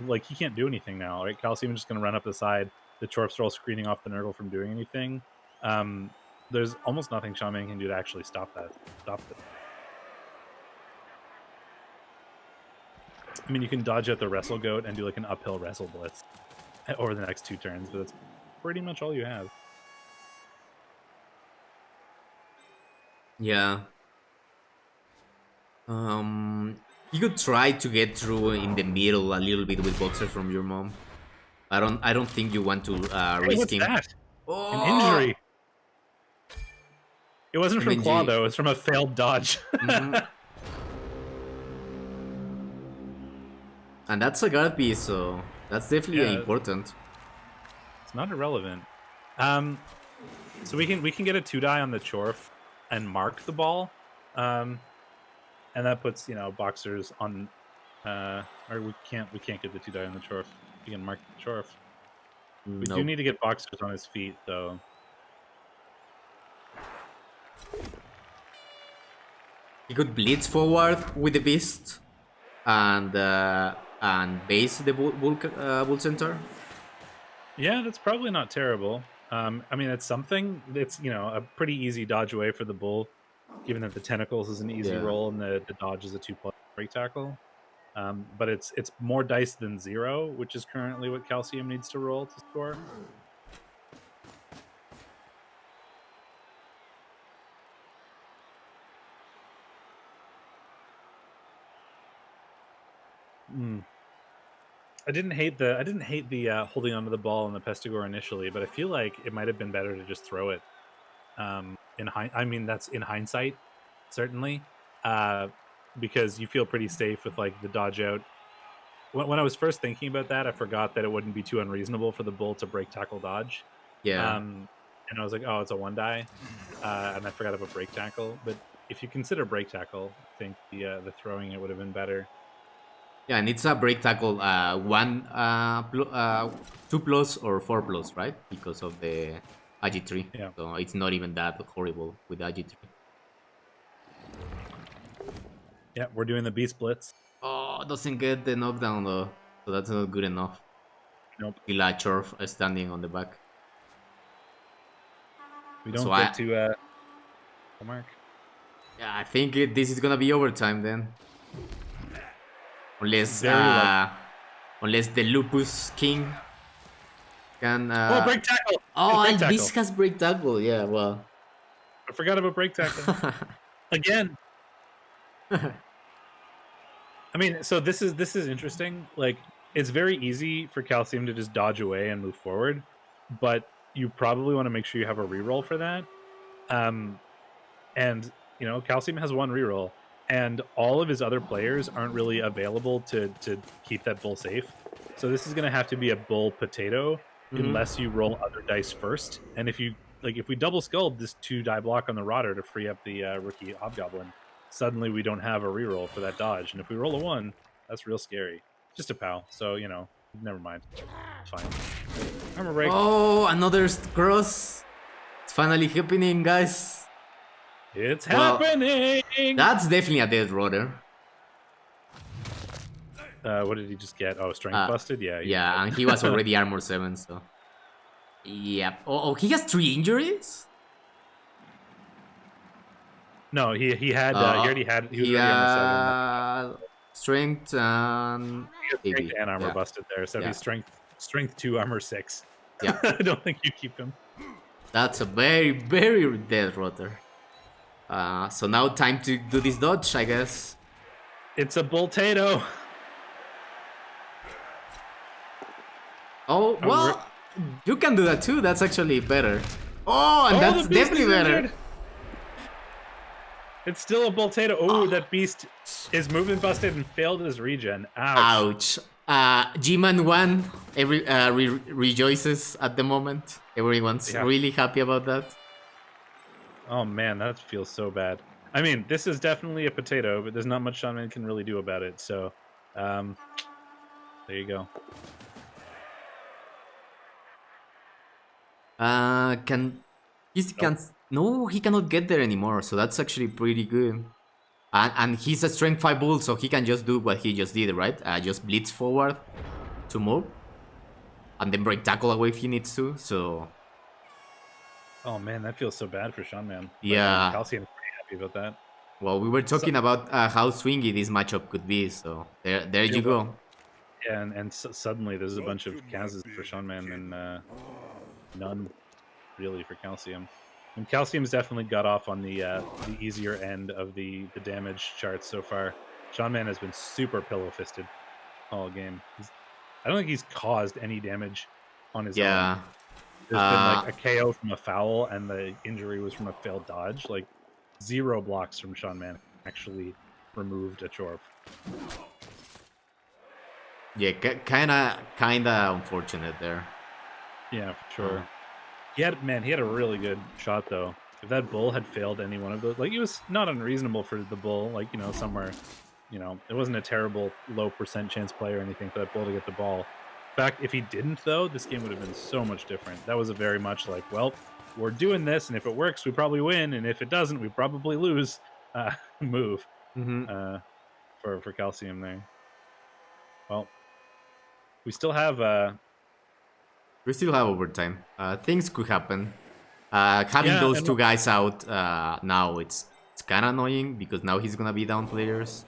like, he can't do anything now, right? Calcium is just gonna run up the side. The Dwarfs are all screening off the Nurgle from doing anything. There's almost nothing SeanMan can do to actually stop it. I mean, you can dodge out the Wrestle Goat and do like an uphill Wrestle Blitz over the next 2 turns, but that's pretty much all you have. Yeah. You could try to get through in the middle a little bit with boxers from your mom. I don't think you want to Hey, risk what's him. that? Oh! An injury. It wasn't from MNG. Claw though. It's from a failed dodge. And that's a guard piece, so that's definitely important. It's not irrelevant. So we can get a 2-die on the Dwarf and mark the ball, and that puts boxers on. Or we can't get the 2-die on the Dwarf. We can mark the Dwarf. We do need to get boxers on his feet though. He could blitz forward with the beast, and base the bull center. Yeah, that's probably not terrible. I mean, it's something. It's a pretty easy dodge away for the bull, given that the tentacles is an easy roll and the dodge is a 2+ break tackle. But it's more dice than 0, which is currently what Calcium needs to roll to score. I didn't hate the holding onto the ball in the Pestigore initially, but I feel like it might have been better to just throw it. I mean, that's in hindsight, certainly, because you feel pretty safe with like the dodge out. When I was first thinking about that, I forgot that it wouldn't be too unreasonable for the bull to break tackle dodge. Yeah. And I was like, oh, it's a 1-die, and I forgot about break tackle. But if you consider break tackle, I think the throwing it would have been better. Yeah, and it's a break tackle 2+ or 4+, right? Because of the AG3. Yeah. So it's not even that horrible with AG3. Yeah, we're doing the Beast Blitz. Oh, doesn't get the knockdown though. So that's not good enough. Nope. Chorf standing on the back. We don't get to mark. Yeah, I think this is gonna be overtime then. Unless the Lupus King can break tackle! Oh, break and tackle. this has break tackle, yeah, well. I forgot about break tackle. Again. I mean, so this is interesting. Like, it's very easy for Calcium to just dodge away and move forward, but you probably want to make sure you have a reroll for that. And Calcium has 1 reroll, and all of his other players aren't really available to keep that bull safe. So this is going to have to be a bull potato unless you roll other dice first. And if we double skulled this 2-die block on the Rodder to free up the rookie Hobgoblin, suddenly we don't have a reroll for that dodge. And if we roll a 1, that's real scary. Just a POW, so never mind. It's fine. Armor break. Oh, another cross. It's finally happening, guys. It's happening! That's definitely a dead Rodder. What did he just get? Oh, strength busted? Yeah. Yeah, and he was already armor 7, so. Yep. Oh, he has 3 injuries? No, he had. He already had. He was already armor 7. Strength and strength and armor busted there. So he's strength 2, armor 6. Yeah. I don't think you keep him. That's a very, very dead Rodder. So now time to do this dodge, I guess. It's a bull-tato. Oh, well, you can do that too. That's actually better. Oh, and that's definitely better. It's still a bull-tato. Oh, that beast is movement busted and failed his regen. Ouch. G-Man 1 rejoices at the moment. Everyone's really happy about that. Oh man, that feels so bad. I mean, this is definitely a potato, but there's not much Shaman can really do about it. So, there you go. No, he cannot get there anymore. So that's actually pretty good. And he's a strength 5 bull, so he can just do what he just did, right? Just blitz forward to move, and then break tackle away if he needs to. So. Oh man, that feels so bad for Sean, man. Yeah. Calcium's pretty happy about that. Well, we were talking about how swingy this matchup could be, so there you go. Yeah, and suddenly there's a bunch of Kaz's for SeanMan and none really for Calcium. And Calcium's definitely got off on the easier end of the damage charts so far. SeanMan has been super pillow-fisted all game. I don't think he's caused any damage on his own. There's been like a KO from a foul, and the injury was from a failed dodge. Like 0 blocks from SeanMan actually removed a Dwarf. Yeah, kinda unfortunate there. Yeah, for sure. He had a really good shot though. If that bull had failed any one of those, like, it was not unreasonable for the bull, like, you know, somewhere, you know, it wasn't a terrible low percent chance play or anything for that bull to get the ball. In fact, if he didn't though, this game would have been so much different. That was a very much like, well, we're doing this, and if it works, we probably win, and if it doesn't, we probably lose. Move for Calcium there. Well, we still have overtime. Things could happen. Having those two guys out now, it's kind of annoying because now he's gonna be down players.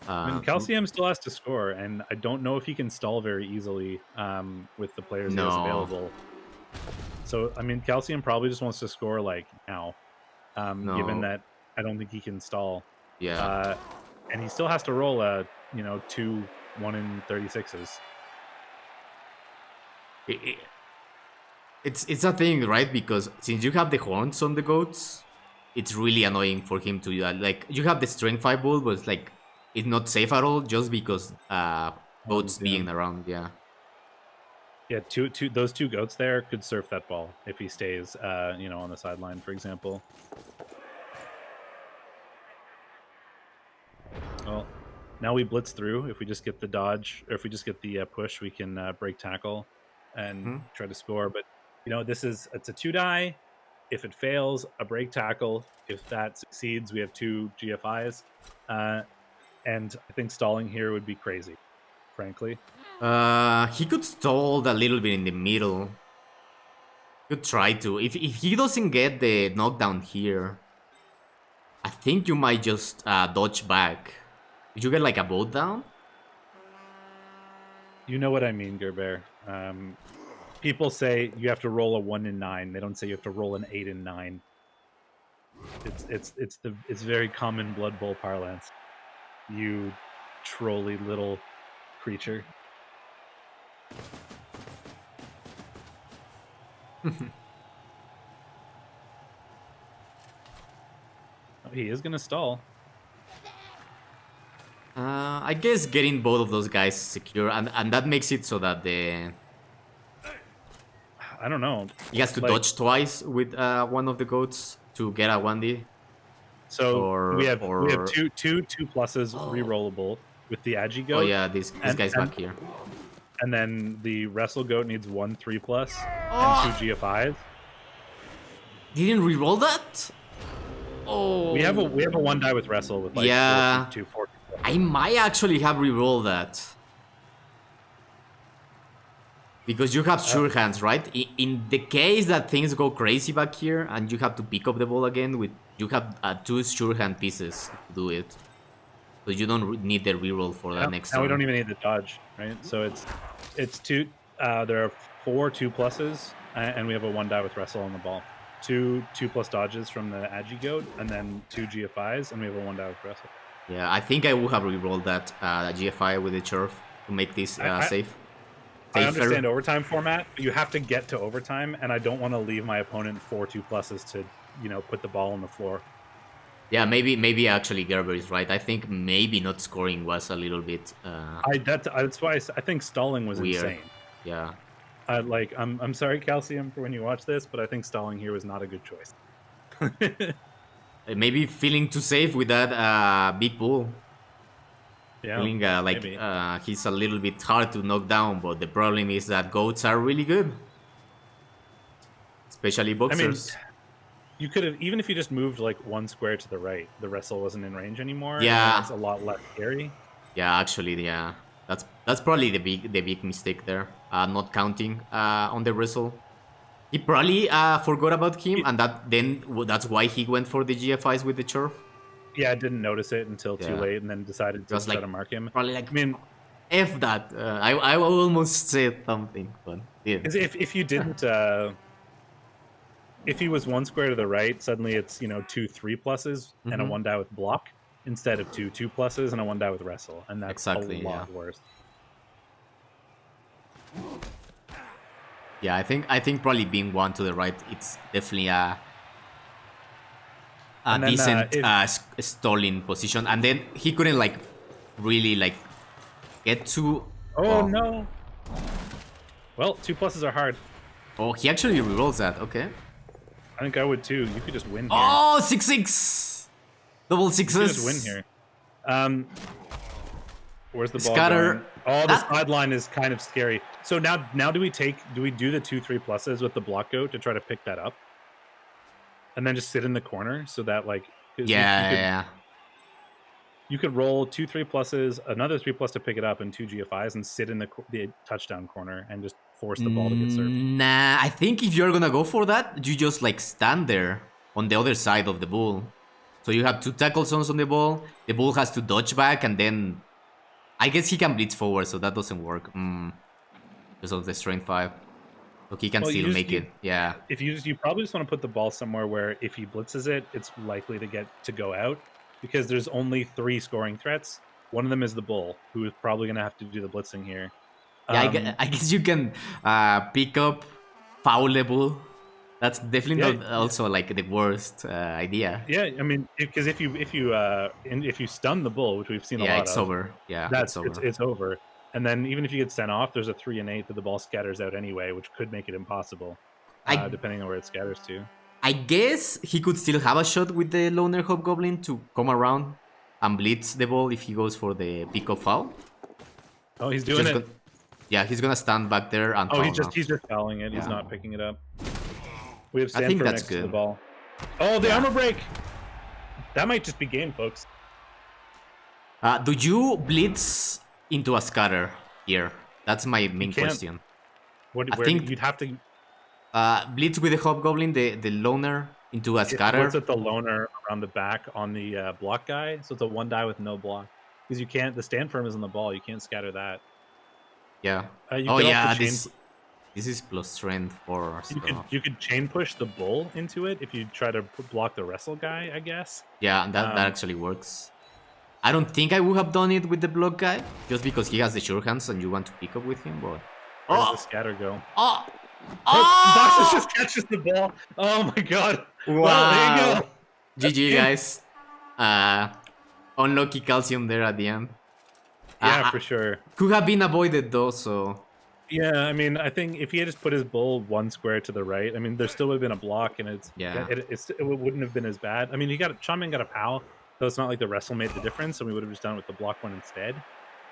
I mean, Calcium still has to score, and I don't know if he can stall very easily with the players he has available. So, I mean, Calcium probably just wants to score like now, given that I don't think he can stall. Yeah. And he still has to roll a, you know, 2 1 in 36s. It's a thing, right? Because since you have the horns on the goats, it's really annoying for him to do that. Like, you have the strength 5 bull, but it's like it's not safe at all just because goats being around. Yeah. Yeah, those two goats there could surf that ball if he stays, you know, on the sideline, for example. Well, now we blitz through. If we just get the dodge, or if we just get the push, we can break tackle and try to score. But, you know, it's a 2-die. If it fails, a break tackle. If that succeeds, we have 2 GFIs. And I think stalling here would be crazy, frankly. He could stall a little bit in the middle. Could try to. If he doesn't get the knockdown here, I think you might just dodge back. Did you get like a boat down? You know what I mean, Gerber. People say you have to roll a 1 in 9. They don't say you have to roll an 8 in 9. It's very common Blood Bowl parlance. You trolly little creature. He is gonna stall. I guess getting both of those guys secure, and that makes it so that I don't know. He has to dodge twice with one of the goats to get a 1D. So we have two pluses rerollable with the Agi goat. Oh yeah, this guy's back here. And then the wrestle goat needs 1 3+ and 2 GFIs. Didn't reroll that? Oh. We have a 1-die with wrestle with like 4. I might actually have rerolled that. Because you have sure hands, right? In the case that things go crazy back here and you have to pick up the ball again, you have 2 sure hand pieces to do it. So you don't need the reroll for that next time. Now we don't even need the dodge, right? So it's 2. There are 4 2+, and we have a 1-die with wrestle on the ball. 2 2+ dodges from the Agi goat, and then 2 GFIs, and we have a 1-die with wrestle. Yeah, I think I would have rerolled that GFI with the Dwarf to make this safe. I understand overtime format, but you have to get to overtime, and I don't want to leave my opponent 4 2+s to, you know, put the ball on the floor. Yeah, maybe actually Gerber is right. I think maybe not scoring was a little bit. That's why I think stalling was weird. Insane. Yeah. I'm sorry, Calcium, for when you watch this, but I think stalling here was not a good choice. Maybe feeling too safe with that big bull. Yeah, feeling he's a little bit hard to knock down, but the problem is that goats are really good, especially boxers. I mean, you could have, even if you just moved like 1 square to the right, the wrestle wasn't in range anymore. Yeah, it's a lot less scary. Yeah, actually, yeah, that's probably the big mistake there. Not counting on the wrestle. He probably forgot about him, and that's why he went for the GFIs with the Dwarf. Yeah, didn't notice it until too Yeah. late, and then decided to was try like to mark him. probably like I mean, F that. I almost said something, but didn't. because if you didn't, if he was one square to the right, suddenly it's 2 3+s and a Mhm. 1 die with block instead of 2 2+s and a 1 die with wrestle, and that's Exactly, a yeah. lot worse. Yeah, I think probably being one to the right, it's definitely a And then, decent if stalling position, and then he couldn't like really like get to. oh Well, no, well 2+s are hard. oh, he actually rerolls that. Okay. I think I would too. You could just win here. Oh, 6-6, double You could just sixes. win here. Where's the ball Scatter. going? Oh, the That- sideline is kind of scary. So now do we do the 2 3+s with the block goat to try to pick that up, and then just sit in the corner so that like 'cause Yeah. you could roll 2 3+s, another 3+ to pick it up, and 2 GFIs, and sit in the touchdown corner and just force the ball to get served. Nah, I think if you're gonna go for that, you just like stand there on the other side of the bull. So you have 2 tackle zones on the ball. The bull has to dodge back, and then I guess he can blitz forward, so that doesn't work. Because of the strength 5, so he can Well, still make it. Yeah. If you probably just want to put the ball somewhere where if he blitzes it, it's likely to go out, because there's only 3 scoring threats. One of them is the bull, who is probably going to have to do the blitzing here. Yeah, I guess you can pick up foul the bull. That's definitely Yeah, not also like the worst idea. Yeah, I mean, because if you stun the bull, which we've seen a Yeah, lot it's of, over. Yeah, that's it's over. it's over. And then even if you get sent off, there's a 3 and 8 that the ball scatters out anyway, which could make it impossible, depending on where it scatters to. I guess he could still have a shot with the loner hobgoblin to come around and blitz the ball if he goes for the pick up foul. Oh, he's doing it. Yeah, he's gonna stand back there and. Oh, he's just fouling it. He's not picking it up. We have I think Stanford that's next to the good. ball. Oh, the armor break. That might just be game, folks. Do you blitz into a scatter here? That's my main can't. question. I think- think you'd have to Blitz with the hobgoblin, the loner into a scatter. blitz at the loner around the back on the block guy, so it's a 1 die with no block. Because you can't. The stand firm is on the ball. You can't scatter that. Yeah. You Oh could yeah, also chain- this is plus strength 4. So. You could chain push the bull into it if you try to block the wrestle guy, I guess. Yeah, that actually works. I don't think I would have done it with the block guy, just because he has the sure hands and you want to pick up with him, but... Where does the scatter go? Oh! Boxes just catches the ball. Oh my god. Wow! Well, there you go. GG, guys. Unlucky calcium there at the end. Yeah, for sure. Could have been avoided though, so... Yeah, I mean, I think if he had just put his bull 1 square to the right, I mean, there still would have been a block, and it wouldn't have been as bad. I mean, SeanMan got a POW, so it's not like the wrestle made the difference, and we would have just done it with the block one instead.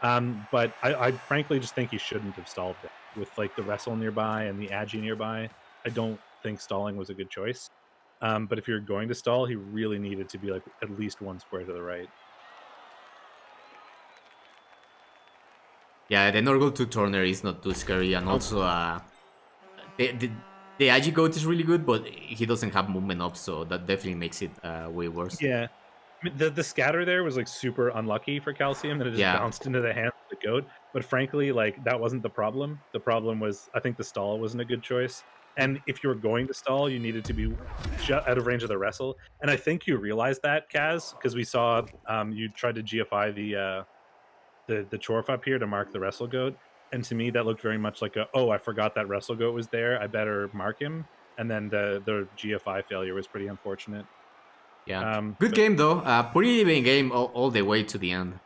But I frankly just think he shouldn't have stalled it with like the wrestle nearby and the agi nearby. I don't think stalling was a good choice. But if you're going to stall, he really needed to be like at least 1 square to the right. Yeah, the Nurgle 2 turner is not too scary, and also the Agi goat is really good, but he doesn't have movement up, so that definitely makes it way worse. Yeah. I mean, the scatter there was like super unlucky for Calcium, that it just bounced into the hands of the goat. But frankly, like that wasn't the problem. The problem was, I think the stall wasn't a good choice. And if you were going to stall, you needed to be out of range of the wrestle. And I think you realized that, Kaz, because we saw you tried to GFI the Dwarf up here to mark the wrestle goat. And to me, that looked very much like I forgot that wrestle goat was there. I better mark him. And then the GFI failure was pretty unfortunate. Yeah, good game though. Pretty even game all the way to the end.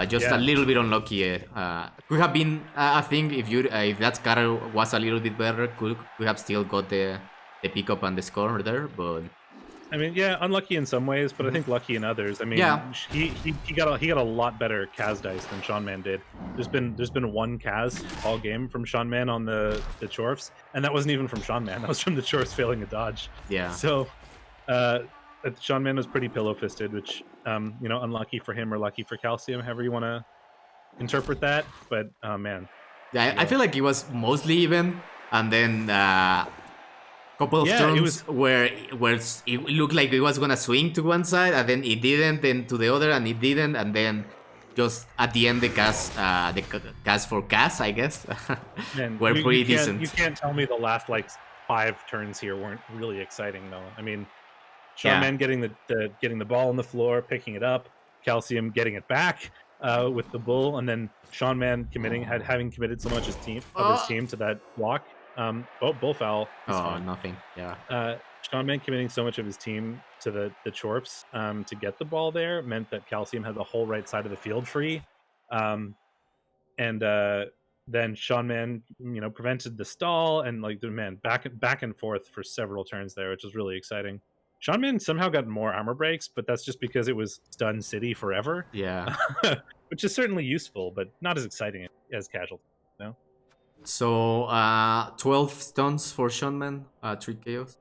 Just a little bit unlucky. Could have been, I think, if that scatter was a little bit better, could have still got the pickup and the score there. But I mean, yeah, unlucky in some ways, but I think lucky in others. I mean, he got a lot better Kaz dice than SeanMan did. There's been 1 Kaz all game from SeanMan on the Dwarfs, and that wasn't even from SeanMan. That was from the Dwarfs failing a dodge. Yeah. So, SeanMan was pretty pillow fisted, which unlucky for him or lucky for Calcium, however you want to interpret that. But man, yeah, I feel like it was mostly even, and then couple of Yeah, turns it was where it looked like it was gonna swing to one side, and then it didn't, then to the other, and it didn't, and then just at the end the cast for cast, I guess, man, were pretty you decent. can't tell me the last like 5 turns here weren't really exciting though. I mean, Sean Yeah. Man getting the ball on the floor, picking it up, Calcium getting it back with the bull, and then Sean Man having committed so much his team to that block. Bull foul is Oh, fine. nothing. Yeah. Sean Man committing so much of his team to the Chorps to get the ball there meant that Calcium had the whole right side of the field free, and then Sean Man, prevented the stall, and like the man back and forth for several turns there, which was really exciting. Sean Man somehow got more armor breaks, but that's just because it was Stun City forever. Yeah. Which is certainly useful, but not as exciting as Casualty. No. So 12 stuns for Sean Man, 3 KOs.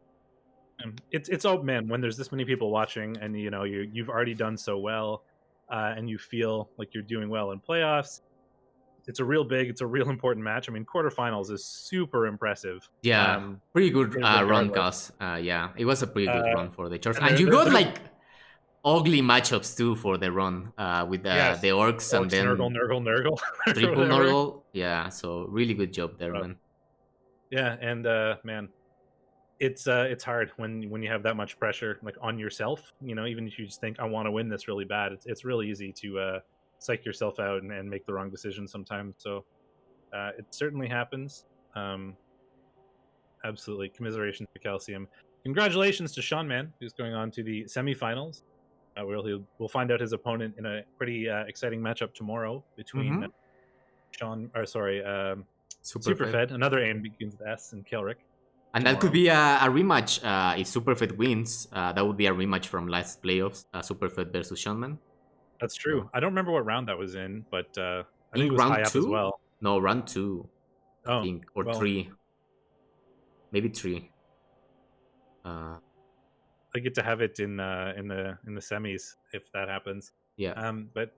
It's all, man, when there's this many people watching, and you've already done so well, and you feel like you're doing well in playoffs. It's a real important match. I mean, quarterfinals is super impressive. Yeah, pretty good run, regardless. Cause yeah, it was a pretty good run for the Chorps, and and you got like ugly matchups too for the run with the orcs, and then Nurgle, triple Nurgle. Yeah, so really good job there, man. Yeah, and man, it's hard when you have that much pressure like on yourself. Even if you just think I want to win this really bad, it's really easy to psych yourself out and make the wrong decision sometimes. So it certainly happens. Absolutely, commiserations to Calcium. Congratulations to Sean Man, who's going on to the semifinals. We'll find out his opponent in a pretty exciting matchup tomorrow between Superfed, another A begins with S, and Kelrick. And that could be a rematch if Superfed wins. That would be a rematch from last playoffs, Superfed versus Sean Man. That's true. I don't remember what round that was in, but I think it was high up as well. No, round 2. Oh, I think, or 3. Maybe 3. I get to have it in the semis if that happens. Yeah. But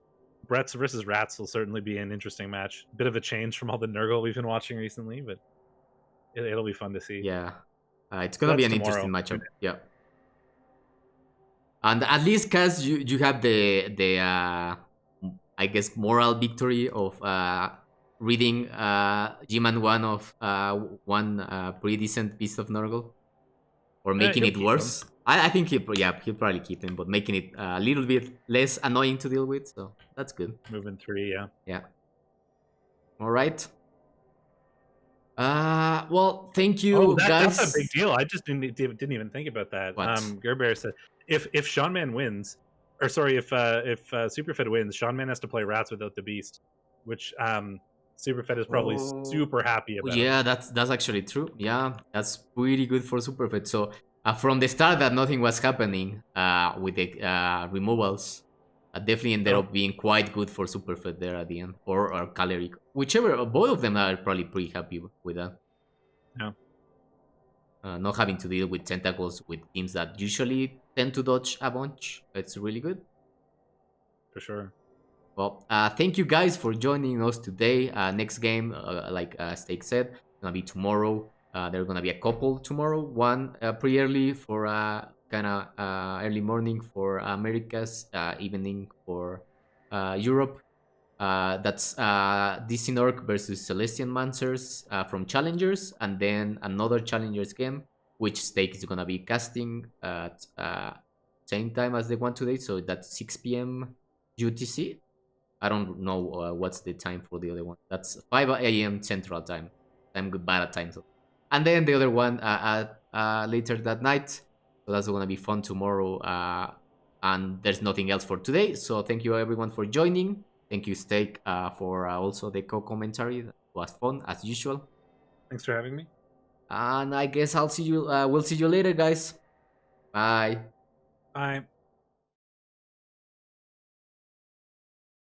Bretts versus Rats will certainly be an interesting match. Bit of a change from all the Nurgle we've been watching recently, but it'll be fun to see. Yeah. It's gonna be an interesting matchup. Yeah. And at least, cause you have the I guess moral victory of reading G-Man 1 of one pretty decent piece of Nurgle, or making it worse. I think he'll probably keep him, but making it a little bit less annoying to deal with. So that's good. Moving 3, yeah. Yeah. All right. Well, thank you, guys. That's a big deal. I just didn't even think about that. Gerbear said if Sean Man wins, or sorry, if Superfed wins, Sean Man has to play Rats without the Beast, which Superfed is probably super happy about. Yeah, that's actually true. Yeah, that's pretty good for Superfed. So from the start that nothing was happening with the removals, definitely ended up being quite good for Superfed there at the end, or Caleric, whichever. Both of them are probably pretty happy with that. Yeah. Not having to deal with tentacles with teams that usually tend to dodge a bunch. It's really good. For sure. Well, thank you guys for joining us today. Next game, like Steak said, gonna be tomorrow. There are gonna be a couple tomorrow. One pretty early for kind of early morning for Americas, evening for Europe. That's DC Nork versus Celestian Mancers from Challengers, and then another Challengers game, which Steak is gonna be casting at same time as the one today, so that's 6 p.m. UTC. I don't know what's the time for the other one. That's 5 a.m. Central Time. I'm good bad at time zone. And then the other one later that night. So that's gonna be fun tomorrow. And there's nothing else for today. So thank you everyone for joining. Thank you, Steak, for also the co-commentary. That was fun as usual. Thanks for having me. And I guess I'll see you. We'll see you later, guys. Bye. Bye.